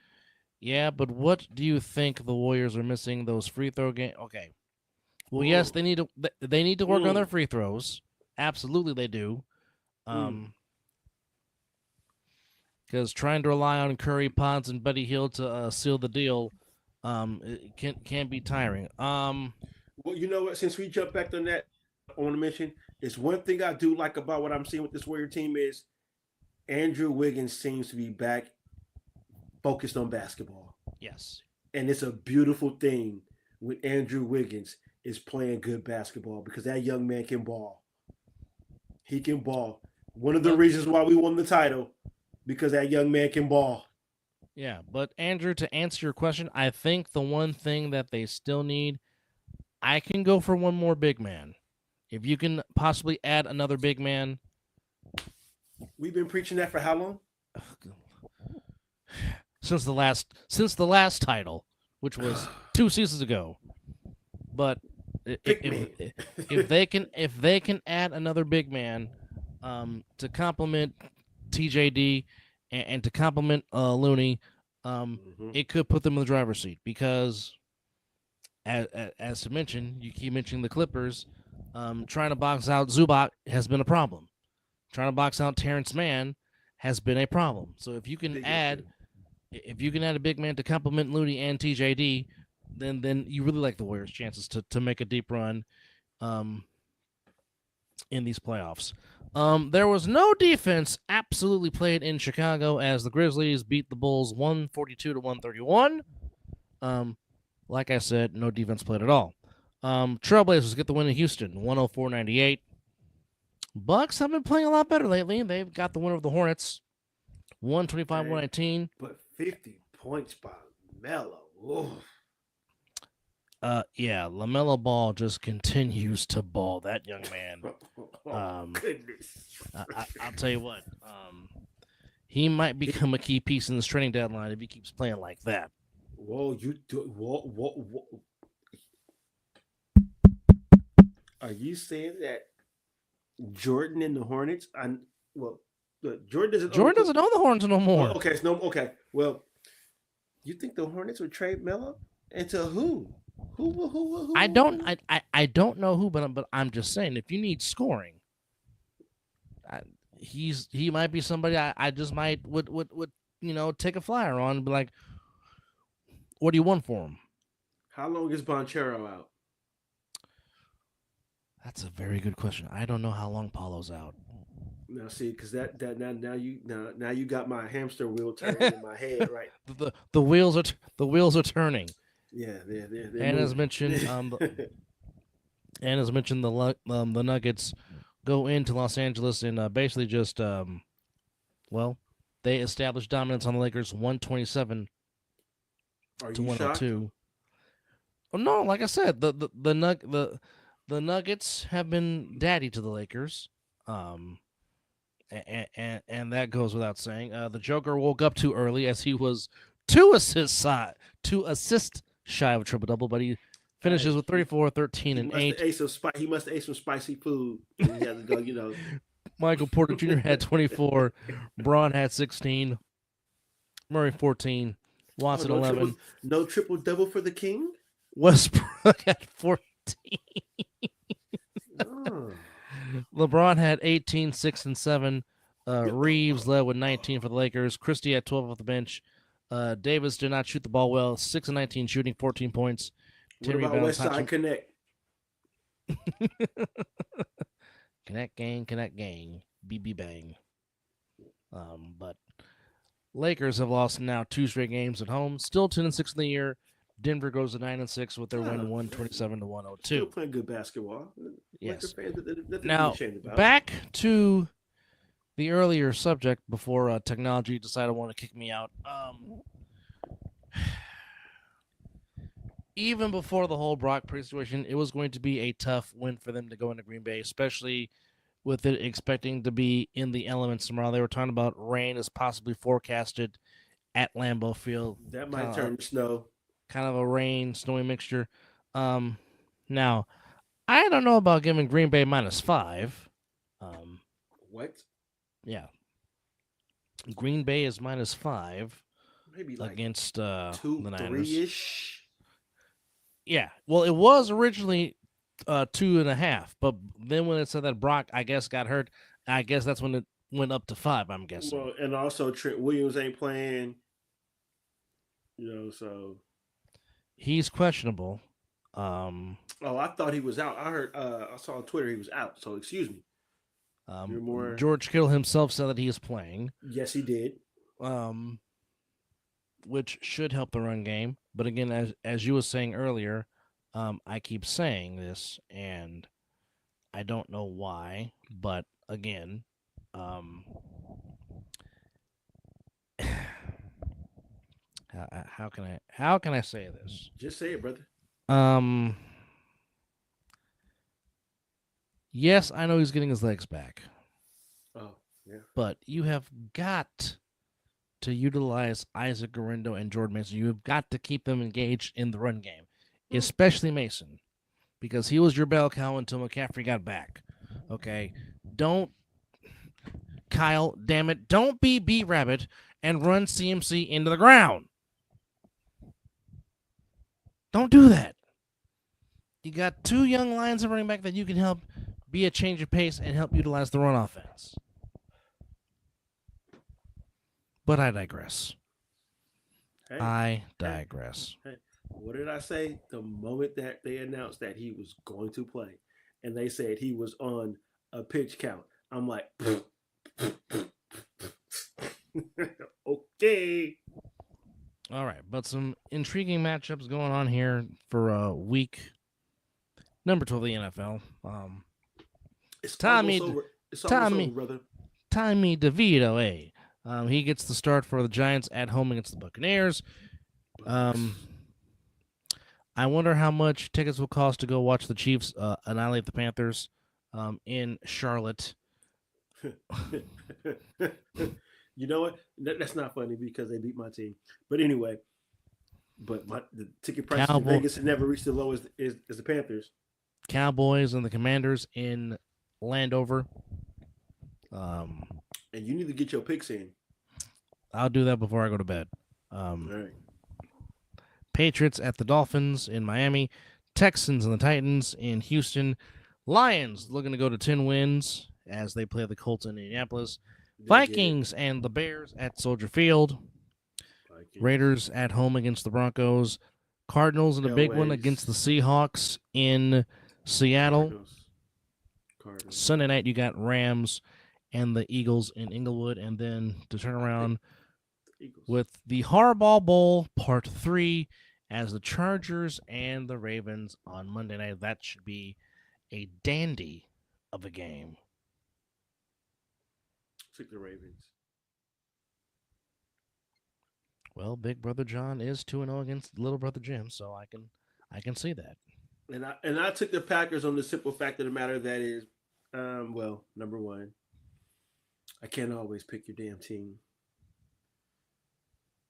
yeah, but what do you think the Warriors are missing those free throw game? Okay. Well, yes, they need to work on their free throws. Absolutely, they do. Because trying to rely on Curry, Ponds, and Buddy Hield to seal the deal, it can be tiring. Well, you know what? Since we jumped back on that, I want to mention it's one thing I do like about what I'm seeing with this Warrior team is Andrew Wiggins seems to be back focused on basketball. Yes. And it's a beautiful thing when Andrew Wiggins is playing good basketball because that young man can ball. He can ball. One of the reasons why we won the title, because that young man can ball. Yeah, but Andrew, to answer your question, I think the one thing that they still need, I can go for one more big man. If you can possibly add another big man. We've been preaching that for how long? Since the last title, which was 2 seasons ago. But if they can add another big man to complement TJD and to complement Looney, it could put them in the driver's seat because, as to mention, you keep mentioning the Clippers. Trying to box out Zubac has been a problem. Trying to box out Terrence Mann has been a problem. So if you can add a big man to complement Looney and TJD, then you really like the Warriors' chances to make a deep run in these playoffs. There was no defense absolutely played in Chicago as the Grizzlies beat the Bulls 142-131. Like I said, no defense played at all. Trailblazers get the win in Houston, 104-98. Bucks have been playing a lot better lately. They've got the win over the Hornets, 125-119. But 50 points by Melo. Yeah, LaMelo Ball just continues to ball. That young man. Goodness. I'll tell you what. He might become a key piece in this training deadline if he keeps playing like that. Whoa, you do whoa. Are you saying that Jordan and the Hornets? Jordan doesn't own the Hornets no more. Okay. Well, you think the Hornets would trade Melo? And to who? Who? I don't know who, but I'm just saying if you need scoring, he might be somebody I just might would take a flyer on and be like, what do you want for him? How long is Banchero out? That's a very good question. I don't know how long Paulo's out. Now see, because now you got my hamster wheel turning in my head, right? The wheels are turning. Yeah, they're and as mentioned, the Nuggets go into Los Angeles and basically just they established dominance on the Lakers 127 to 102. Oh, no, like I said, the Nuggets have been daddy to the Lakers. And that goes without saying. The Joker woke up too early as he was two assists shy of a triple-double, but he finishes with 34, 13, and 8. He must have ate some spicy food. He had to go, Michael Porter Jr. had 24. Braun had 16. Murray 14. Watson 11. No triple-double for the King? Westbrook had 14. LeBron had 18, 6, and 7. Reeves led with 19 for the Lakers. Christie had 12 off the bench. Davis did not shoot the ball well. 6 and 19 shooting, 14 points. What about Westside Connect? Connect gang. BB bang. But Lakers have lost now 2 straight games at home. Still 10-6 in the year. Denver goes to 9-6 with their win 127-102. Still playing good basketball. Yes. Fans, now back to the earlier subject before technology decided to want to kick me out. Even before the whole Brock Purdy situation, it was going to be a tough win for them to go into Green Bay, especially with it expecting to be in the elements tomorrow. They were talking about rain is possibly forecasted at Lambeau Field. That might turn to snow. Kind of a rain, snowy mixture. Now, I don't know about giving Green Bay -5. What? Yeah. Green Bay is -5 Maybe like against 2, the Niners. 3-ish. Yeah. Well, it was originally 2.5, but then when it said that Brock, I guess, got hurt, I guess that's when it went up to 5. I'm guessing. Well, and also Trent Williams ain't playing. So he's questionable. Oh, I thought he was out. I heard. I saw on Twitter he was out. So excuse me. George Kittle himself said that he is playing. Yes, he did. Which should help the run game. But again, as you were saying earlier, I keep saying this, and I don't know why. But again, how can I say this? Just say it, brother. Yes, I know he's getting his legs back. Oh, yeah. But you have got to utilize Isaac Guerrero and Jordan Mason. You have got to keep them engaged in the run game, especially Mason, because he was your bell cow until McCaffrey got back. Okay? Kyle, damn it, don't be B-Rabbit and run CMC into the ground. Don't do that. You got 2 young lines of running back that you can help be a change of pace and help utilize the run offense. But I digress. Hey, I digress. Hey, what did I say? The moment that they announced that he was going to play and they said he was on a pitch count, I'm like, okay. All right, but some intriguing matchups going on here for week number 12 of the NFL. It's Tommy, over. It's almost over, brother. Tommy DeVito, he gets the start for the Giants at home against the Buccaneers. I wonder how much tickets will cost to go watch the Chiefs annihilate the Panthers in Charlotte. You know what? That's not funny because they beat my team. But anyway, the ticket prices in Vegas have never reached as low as the Panthers. Cowboys and the Commanders in Landover. And you need to get your picks in. I'll do that before I go to bed. All right. Patriots at the Dolphins in Miami. Texans and the Titans in Houston. Lions looking to go to 10 wins as they play the Colts in Indianapolis. Vikings and the Bears at Soldier Field. Raiders at home against the Broncos. Cardinals in a big one against the Seahawks in Seattle. Cardinals. Sunday night you got Rams and the Eagles in Inglewood, and then to turn around with the Harbaugh Bowl Part 3 as the Chargers and the Ravens on Monday night. That should be a dandy of a game. Took the Ravens. Well, Big Brother John is 2-0 against Little Brother Jim, so I can see that. And I took the Packers on the simple fact of the matter that is, number one, I can't always pick your damn team.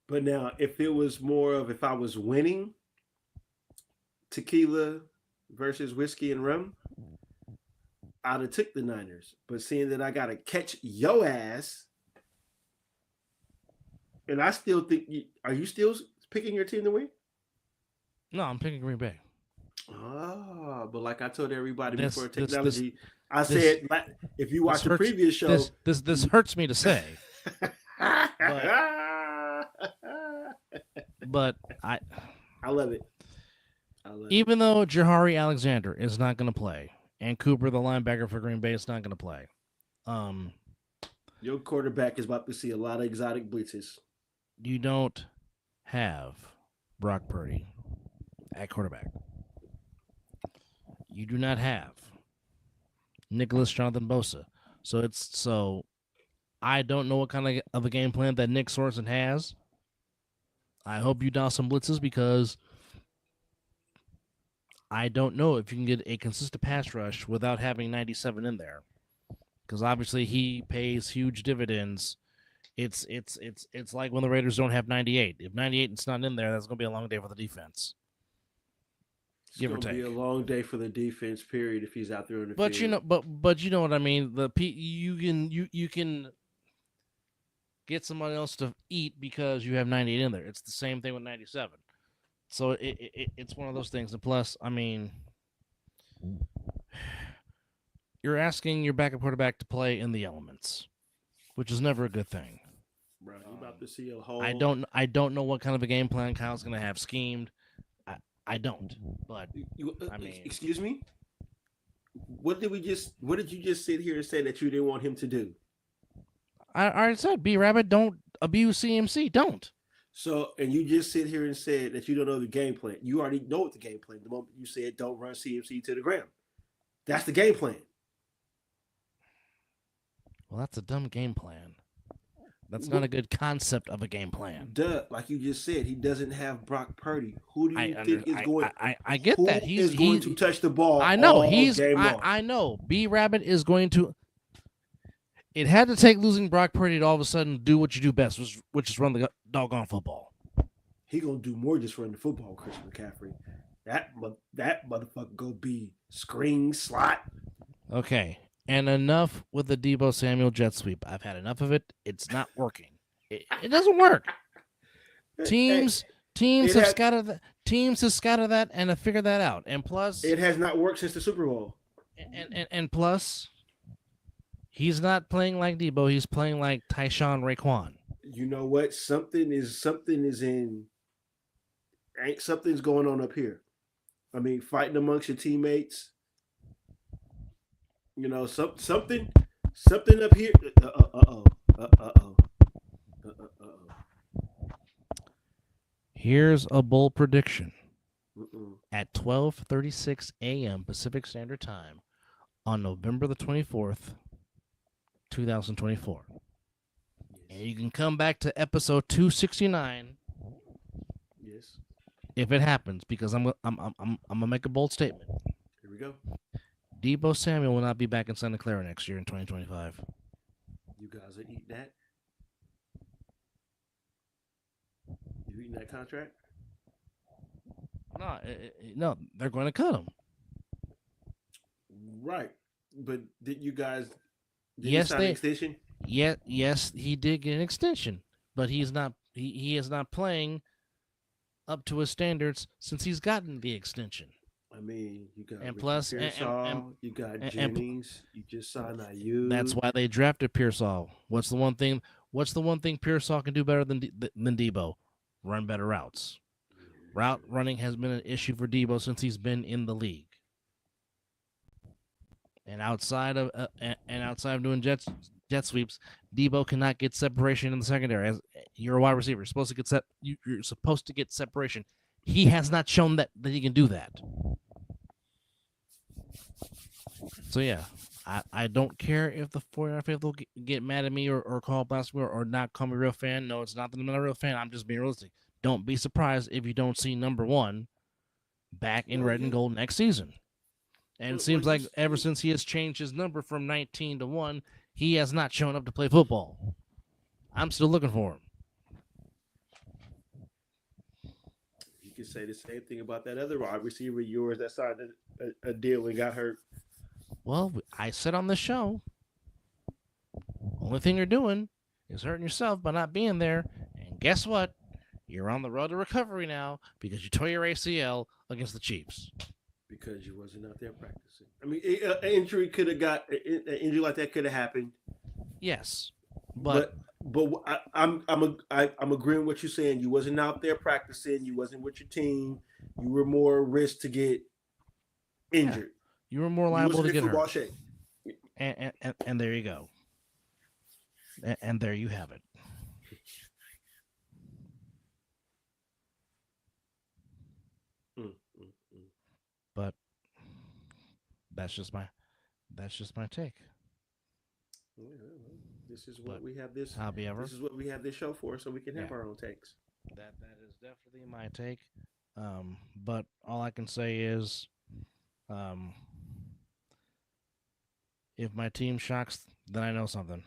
But now, if it was more of if I was winning tequila versus whiskey and rum, I'd have took the Niners. But seeing that I got to catch your ass, and I still think, are you still picking your team to win? No, I'm picking Green Bay. Oh, but like I told everybody before technology, I said if you watch the previous show, this hurts me to say, but I love it. Even though Jahari Alexander is not going to play, and Cooper, the linebacker for Green Bay, is not going to play, your quarterback is about to see a lot of exotic blitzes. You don't have Brock Purdy at quarterback. You do not have Nicholas Jonathan Bosa. So I don't know what kind of a game plan that Nick Sorensen has. I hope you dial some blitzes because I don't know if you can get a consistent pass rush without having 97 in there. because obviously he pays huge dividends. It's like when the Raiders don't have 98. If 98 is not in there, that's going to be a long day for the defense. It's Give or going to be take. a long day for the defense. Period. If he's out there on the But field. you know what I mean. You can get someone else to eat because you have 98 in there. It's the same thing with 97. So it's one of those things. And plus, I mean, you're asking your backup quarterback to play in the elements, which is never a good thing. Bro, you about to see a whole. I don't know what kind of a game plan Kyle's going to have schemed. I don't. But I mean, excuse me. What did you just sit here and say that you didn't want him to do? I already said, B Rabbit, don't abuse CMC. Don't. So, and you just sit here and said that you don't know the game plan. You already know what the game plan. The moment you said don't run CMC to the ground, that's the game plan. Well, that's a dumb game plan. That's not a good concept of a game plan. Duh, like you just said, he doesn't have Brock Purdy. Who do you think is going? I get that. He's going to touch the ball. I know I know. B Rabbit is going to. It had to take losing Brock Purdy to all of a sudden do what you do best, which is run the doggone football. He gonna do more just run the football, Chris McCaffrey. That motherfucker go be screen slot. Okay, and enough with the Deebo Samuel jet sweep. I've had enough of it. It's not working. It doesn't work. Teams have scattered that and have figured that out. And plus, it has not worked since the Super Bowl. And plus, he's not playing like Deebo. He's playing like Tyshawn Raekwon. You know what? Something's going on up here. I mean, fighting amongst your teammates. You know, something up here. Here's a bold prediction. At 12:36 a.m. Pacific Standard Time on November the 24th, 2024. And you can come back to episode 269. Yes. If it happens, because I'm gonna make a bold statement. Here we go. Deebo Samuel will not be back in Santa Clara next year in 2025. You guys are eating that? You eating that contract? No, they're going to cut him. Right, but did you guys? Yes, sign an extension. Yes, he did get an extension, but he's not. He is not playing up to his standards since he's gotten the extension. I mean, you got and plus, you got Jennings. You just signed Ayuk. That's why they drafted Pearsall. What's the one thing Pearsall can do better than Deebo? Run better routes. Route running has been an issue for Deebo since he's been in the league. And outside of doing jet sweeps, Deebo cannot get separation in the secondary. As you're a wide receiver, you're supposed to get separation. He has not shown that he can do that. So yeah, I don't care if the 49ers faithful get mad at me or call blasphemy or not call me a real fan. No, it's not that I'm not a real fan. I'm just being realistic. Don't be surprised if you don't see number one back in red and gold next season. And it seems like ever since he has changed his number from 19 to 1, he has not shown up to play football. I'm still looking for him. You can say the same thing about that other wide receiver of yours that signed a deal and got hurt. Well, I said on the show, only thing you're doing is hurting yourself by not being there. And guess what? You're on the road to recovery now because you tore your ACL against the Chiefs. Because you wasn't out there practicing. I mean, an injury like that could have happened. Yes, but I'm agreeing with what you're saying. You wasn't out there practicing. You wasn't with your team. You were more risk to get injured. You were more liable to get hurt. Shape. And there you go. And there you have it. But that's just my take. This is what we have this. This is what we have this show for, so we can have our own takes. That is definitely my take. But all I can say is, if my team shocks then I know something.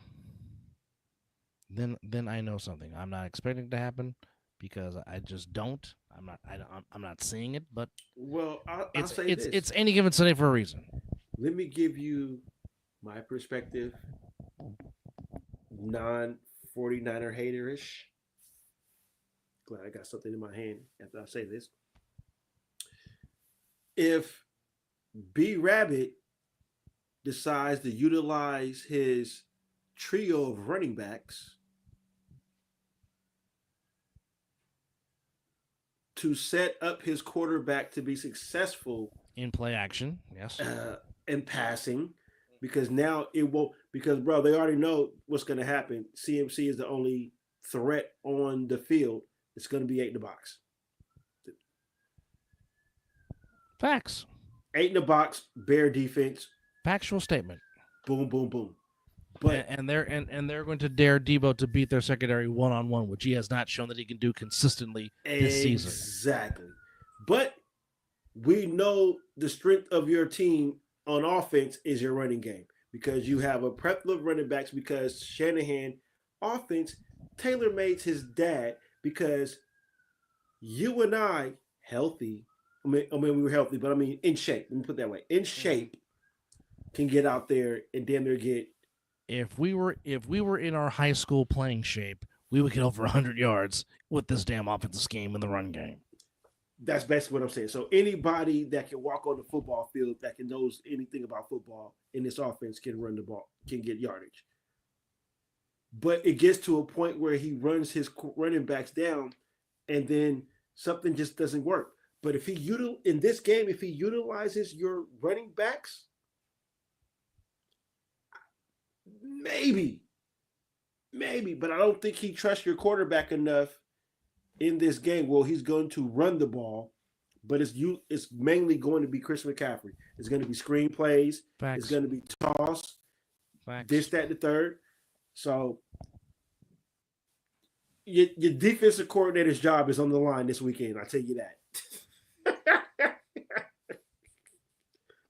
Then I know something. I'm not expecting it to happen because I just don't. I'm not seeing it. But well, I'll say this. It's any given Sunday for a reason. Let me give you my perspective, non-49er haterish. Glad I got something in my hand after I say this. If B Rabbit decides to utilize his trio of running backs to set up his quarterback to be successful in play action, yes, and passing, because now it won't, because bro, they already know what's going to happen. CMC is the only threat on the field. It's going to be 8 in the box. Facts. 8 in the box, Bear defense. Factual statement. Boom, boom, boom. But and they're going to dare Debo to beat their secondary one-on-one, which he has not shown that he can do consistently this season. Exactly. But we know the strength of your team on offense is your running game, because you have a plethora of running backs, because Shanahan offense tailor-made his dad, because you and I healthy. I mean we were healthy, but I mean in shape. Let me put it that way. In shape, can get out there and damn near get. If we were in our high school playing shape, we would get over 100 yards with this damn offensive scheme in the run game. That's basically what I'm saying. So anybody that can walk on the football field, that can knows anything about football in this offense, can run the ball, can get yardage. But it gets to a point where he runs his running backs down, and then something just doesn't work. But if in this game, if he utilizes your running backs, maybe, but I don't think he trusts your quarterback enough in this game. Well, he's going to run the ball, but it's mainly going to be Chris McCaffrey. It's going to be screen plays. Facts. It's going to be toss. Facts. This, that, the third. So your defensive coordinator's job is on the line this weekend. I'll tell you that.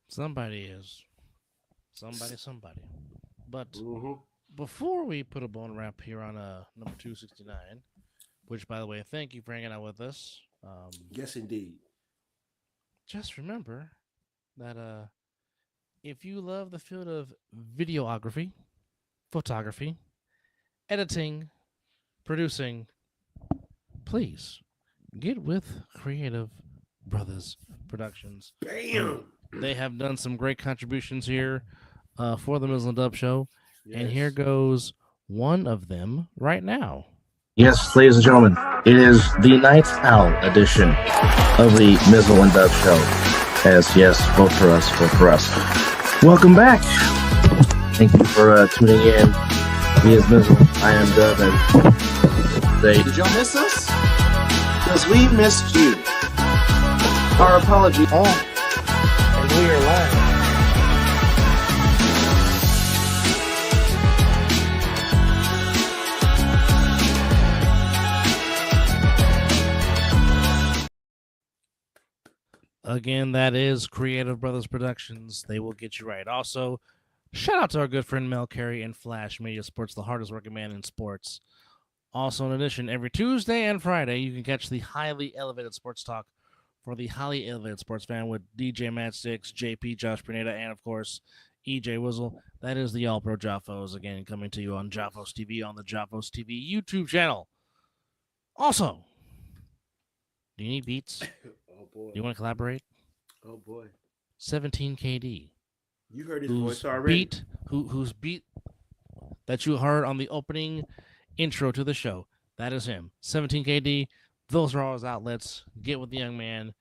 Somebody is. Somebody. But before we put a bone wrap here on number 269, which, by the way, thank you for hanging out with us. Yes, indeed. Just remember that if you love the field of videography, photography, editing, producing, please get with Creative Brothers Productions. Bam! They have done some great contributions here for the Mizzle and Dub Show. Yes. And here goes one of them right now. Yes, ladies and gentlemen, it is the Night Owl edition of the Mizzle and Dub Show. Yes, vote for us. Welcome back. Thank you for tuning in. He is Mizzle, I am Dub, and today... Did y'all miss us? Because we missed you. Our apology. Oh, and we are live. Again, that is Creative Brothers Productions. They will get you right. Also, shout out to our good friend Mel Carey and Flash Media Sports, the hardest working man in sports. Also, in addition, every Tuesday and Friday, you can catch the highly elevated sports talk for the highly elevated sports fan with DJ Matchsticks, JP, Josh Pineda, and, of course, EJ Wizzle. That is the All-Pro Jaffos, again, coming to you on Jaffos TV, on the Jaffos TV YouTube channel. Also, do you need beats? Oh, boy. Do you want to collaborate? Oh, boy. 17 KD. You heard his voice already. Whose beat that you heard on the opening intro to the show. That is him. 17 KD. Those are all his outlets. Get with the young man.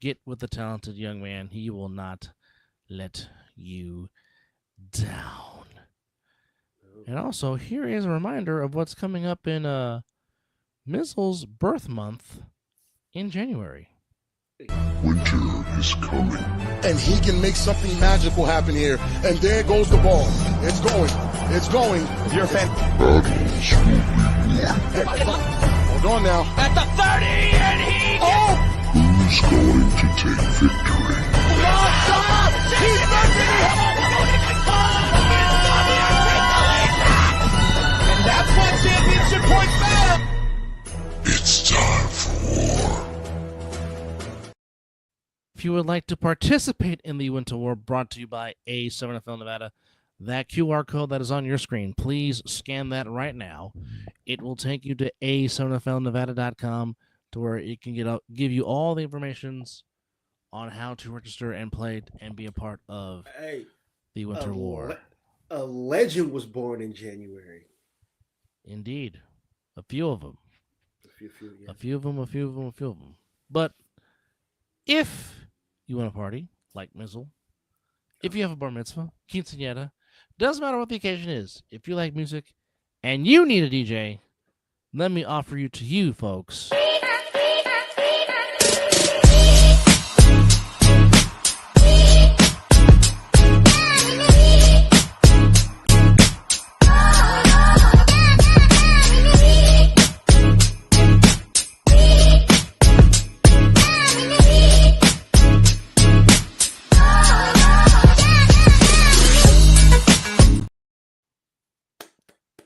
Get with the talented young man. He will not let you down. And also, here is a reminder of what's coming up in Mizzle's birth month in January. Winter is coming. And he can make something magical happen here. And there goes the ball. It's going. If you're a fan. Battles will be won. Hold on now. At the 30, and he... Oh! Who's going to take victory? He's If you would like to participate in the Winter War brought to you by A7FL Nevada, that QR code that is on your screen, please scan that right now. It will take you to A7FLNevada.com to where it can give you all the informations on how to register and play and be a part of Hey, the Winter War. A legend was born in January. Indeed. A few of them. Yeah. A few of them. But if you want to party, like Mizzle, if you have a bar mitzvah, quinceañera, doesn't matter what the occasion is, if you like music and you need a DJ, let me offer you to you, folks.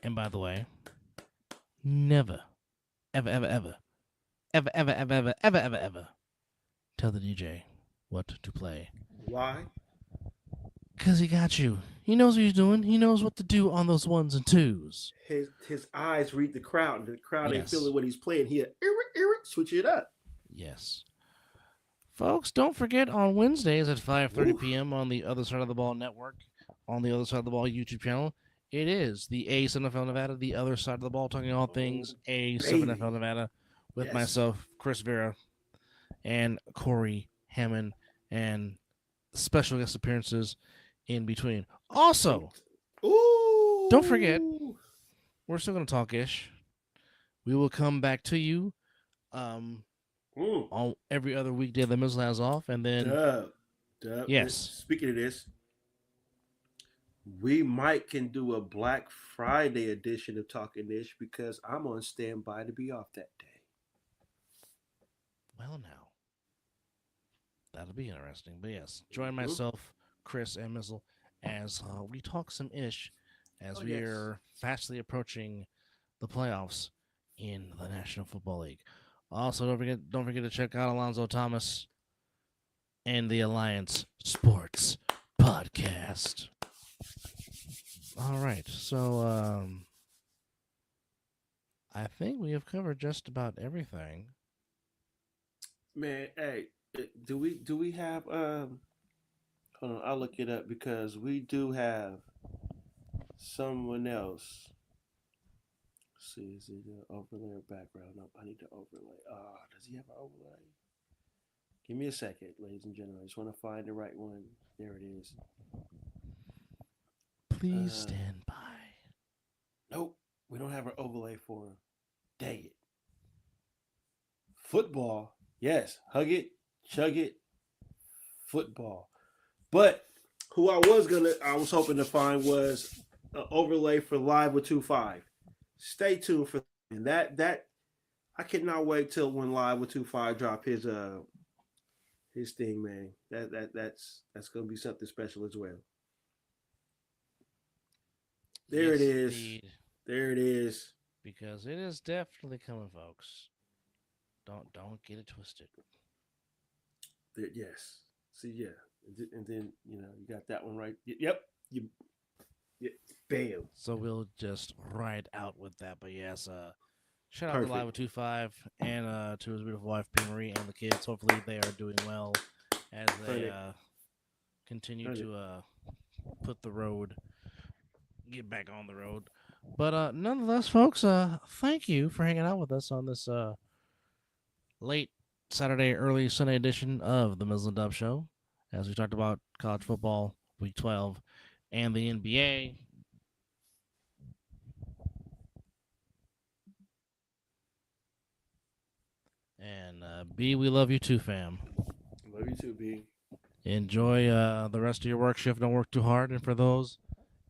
And by the way, never, ever tell the DJ what to play. Why? Because he got you. He knows what he's doing. He knows what to do on those ones and twos. His eyes read the crowd, and the crowd ain't Yes. feeling what he's playing. He'll switch it up. Yes. Folks, don't forget on Wednesdays at 5:30 Oof. p.m. on the Other Side of the Ball Network, on the Other Side of the Ball YouTube channel, it is the A7FL Nevada, the Other Side of the Ball, talking all things A7FL Nevada with Yes. myself, Chris Vera, and Corey Hammond, and special guest appearances in between. Also, Ooh. don't forget, we're still going to talk ish. We will come back to you on every other weekday that Mizzle has off, and then Dub. Yes. Speaking of this, we can do a Black Friday edition of Talking Ish because I'm on standby to be off that day. well, now that'll be interesting. But yes, join myself, Chris, and Mizzle as we talk some ish as we are fastly approaching the playoffs in the National Football League. Also, don't forget to check out Alonzo Thomas and the Alliance Sports Podcast. All right, so I think we have covered just about everything. Man, hey, do we have hold on, I'll look it up because we do have someone else. Let's see, is it an overlay or background? Nope, I need to overlay. Does he have an overlay? Give me a second, ladies and gentlemen. I just want to find the right one. There it is. Please stand by. Nope, we don't have an overlay for him. Dang it. Football. Yes, hug it, chug it, football. But who I was hoping to find was an overlay for Live with 2-5. Stay tuned for that. I cannot wait till when Live with 2-5 drop his thing, man. That's gonna be something special as well. There Yes, it is. indeed. There it is. Because it is definitely coming, folks. Don't get it twisted. Yes. See, yeah. And then, you got that one right. Yep. Bam. So we'll just ride out with that. But yes, shout out Perfect. to Live with 2-5 and to his beautiful wife, P. Marie, and the kids. Hopefully they are doing well as they continue to get back on the road. But nonetheless, folks, thank you for hanging out with us on this late Saturday, early Sunday edition of the Mizzle and Dub Show, as we talked about college football, Week 12, and the NBA. And B, we love you too, fam. Love you too, B. Enjoy the rest of your work shift. Don't work too hard. And for those,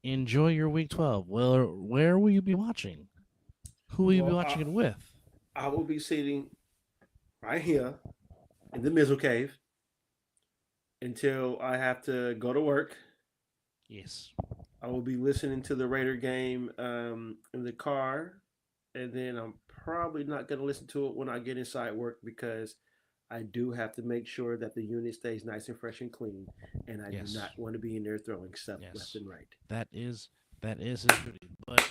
enjoy your Week 12. Where will you be watching? Who will you be watching it with? I will be sitting right here in the Mizzle Cave until I have to go to work. Yes. I will be listening to the Raider game in the car, and then I'm probably not going to listen to it when I get inside work because I do have to make sure that the unit stays nice and fresh and clean, and I Yes. do not want to be in there throwing stuff Yes. left and right. That is his duty. But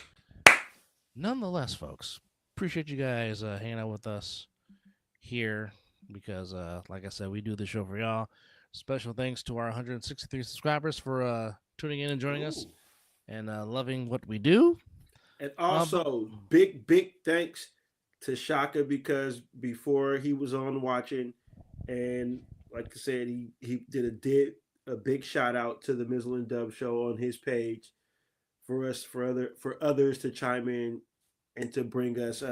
nonetheless, folks, appreciate you guys hanging out with us here because, like I said, we do the show for y'all. Special thanks to our 163 subscribers for tuning in and joining us and loving what we do. And also, big thanks to Shaka because before he was on watching, and like I said, he did a big shout out to the Mizzle and Dub show on his page for others to chime in and to bring us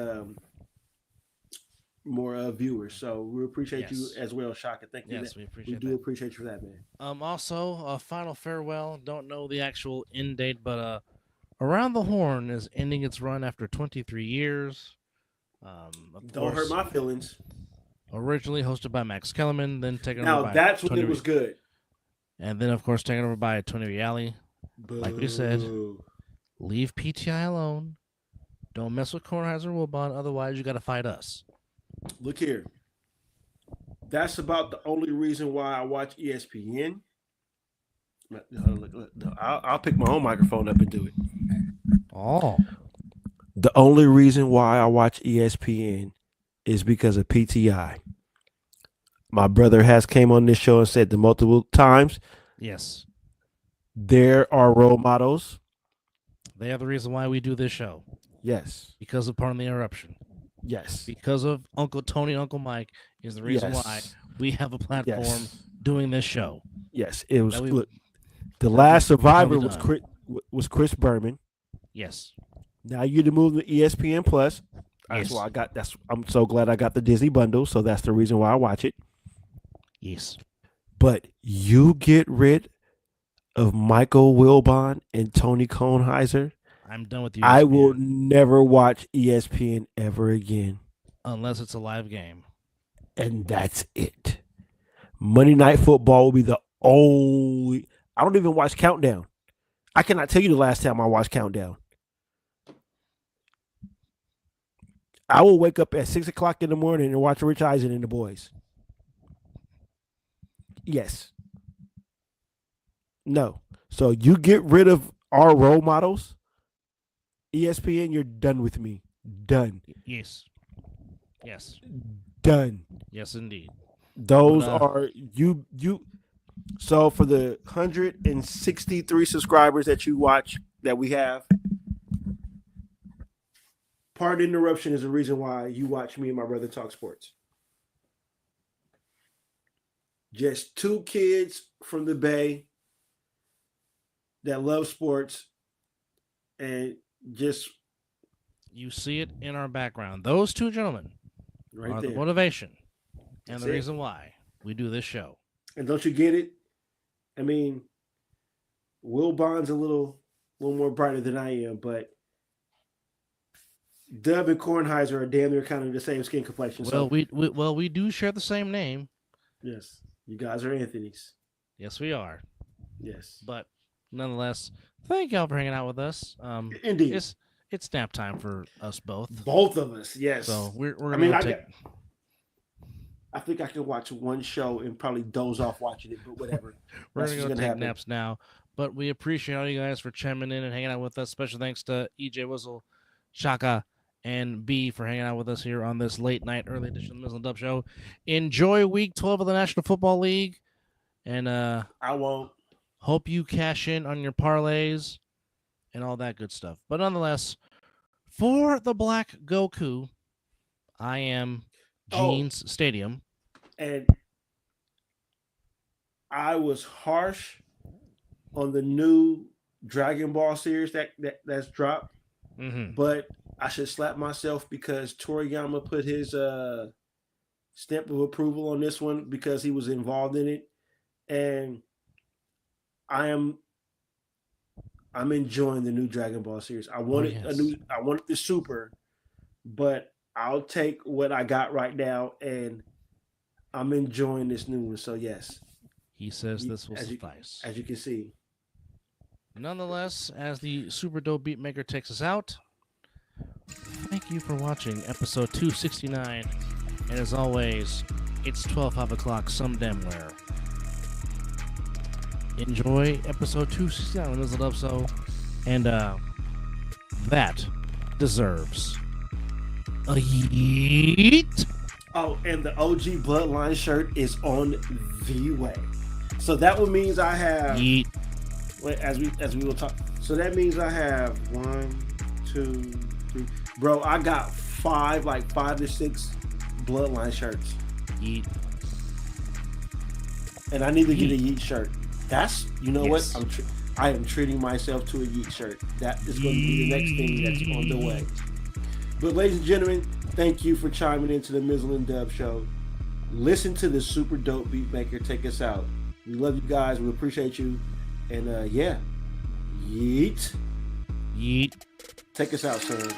more viewers. So we appreciate you as well, Shaka. Thank you. Yes, we appreciate we appreciate you for that, man. Also, a final farewell. Don't know the actual end date, but Around the Horn is ending its run after 23 years. Don't hurt my feelings. Originally hosted by Max Kellerman, then taken over by Now that's when Tony it was good. And then, of course, taken over by Tony Reale. Like we said, leave PTI alone. Don't mess with Kornheiser Wilbon, otherwise you got to fight us. Look here. That's about the only reason why I watch ESPN. I'll pick my own microphone up and do it. Oh. The only reason why I watch ESPN is because of PTI. My brother has came on this show and said the multiple times. Yes. There are role models. They are the reason why we do this show. Yes. Because of Pardon the Interruption. Yes. Because of Uncle Tony and Uncle Mike is the reason why we have a platform doing this show. Yes. It was look, the last survivor was Chris Berman. Yes. Now you to move to ESPN Plus. That's why I'm so glad I got the Disney bundle, so that's the reason why I watch it. Yes. But you get rid of Michael Wilbon and Tony Kornheiser, I'm done with you. I will never watch ESPN ever again. Unless it's a live game. And that's it. Monday Night Football will be the only. I don't even watch Countdown. I cannot tell you the last time I watched Countdown. I will wake up at 6 o'clock in the morning and watch Rich Eisen and the boys. Yes. No. So you get rid of our role models. ESPN, you're done with me. Done. Yes. Yes. Done. Yes, indeed. Those are you. So for the 163 subscribers that you watch that we have, Pardon Interruption is the reason why you watch me and my brother talk sports. Just two kids from the Bay that love sports and just you see it in our background. Those two gentlemen are the motivation and the reason why we do this show. And don't you get it? I mean, Will Bond's a little more brighter than I am, but Dub and Kornheiser are damn near kind of the same skin complexion. Well, we do share the same name. Yes, you guys are Anthony's. Yes, we are. Yes, but nonetheless, thank y'all for hanging out with us. Indeed, it's nap time for us both. Both of us, yes. So we're gonna. I think I could watch one show and probably doze off watching it, but whatever. We're going to go take naps now. But we appreciate all you guys for chiming in and hanging out with us. Special thanks to EJ Whistle, Shaka, and B for hanging out with us here on this late night, early edition of the Mizzle and Dub Show. Enjoy Week 12 of the National Football League. And I won't. Hope you cash in on your parlays and all that good stuff. But nonetheless, for the Black Goku, I am Gene's Stadium. And I was harsh on the new Dragon Ball series that's dropped. Mm-hmm. But I should slap myself because Toriyama put his stamp of approval on this one because he was involved in it. And I'm enjoying the new Dragon Ball series. I wanted the Super, but I'll take what I got right now, and I'm enjoying this new one. So yes, he says this will suffice, as you can see. Nonetheless, as the super dope beat maker takes us out, thank you for watching episode 269, and as always, It's 5 o'clock some damn where. Enjoy episode 269 of Mizzle Dub So, and that deserves a yeet. Oh, and the OG Bloodline shirt is on the way. So that one means I have. Yeet. Wait, as we will talk. So that means I have 1, 2, 3. Bro, I got 5 to 6 Bloodline shirts, Yeet. and I need to get a Yeet shirt. That's Yes. what I am treating myself to a Yeet shirt. That is going to be the next thing that's on the way. But ladies and gentlemen, thank you for chiming into the Mizzle and Dub Show. Listen to this super dope beat maker take us out. We love you guys. We appreciate you. And yeah, Yeet. Yeet. Take us out, son.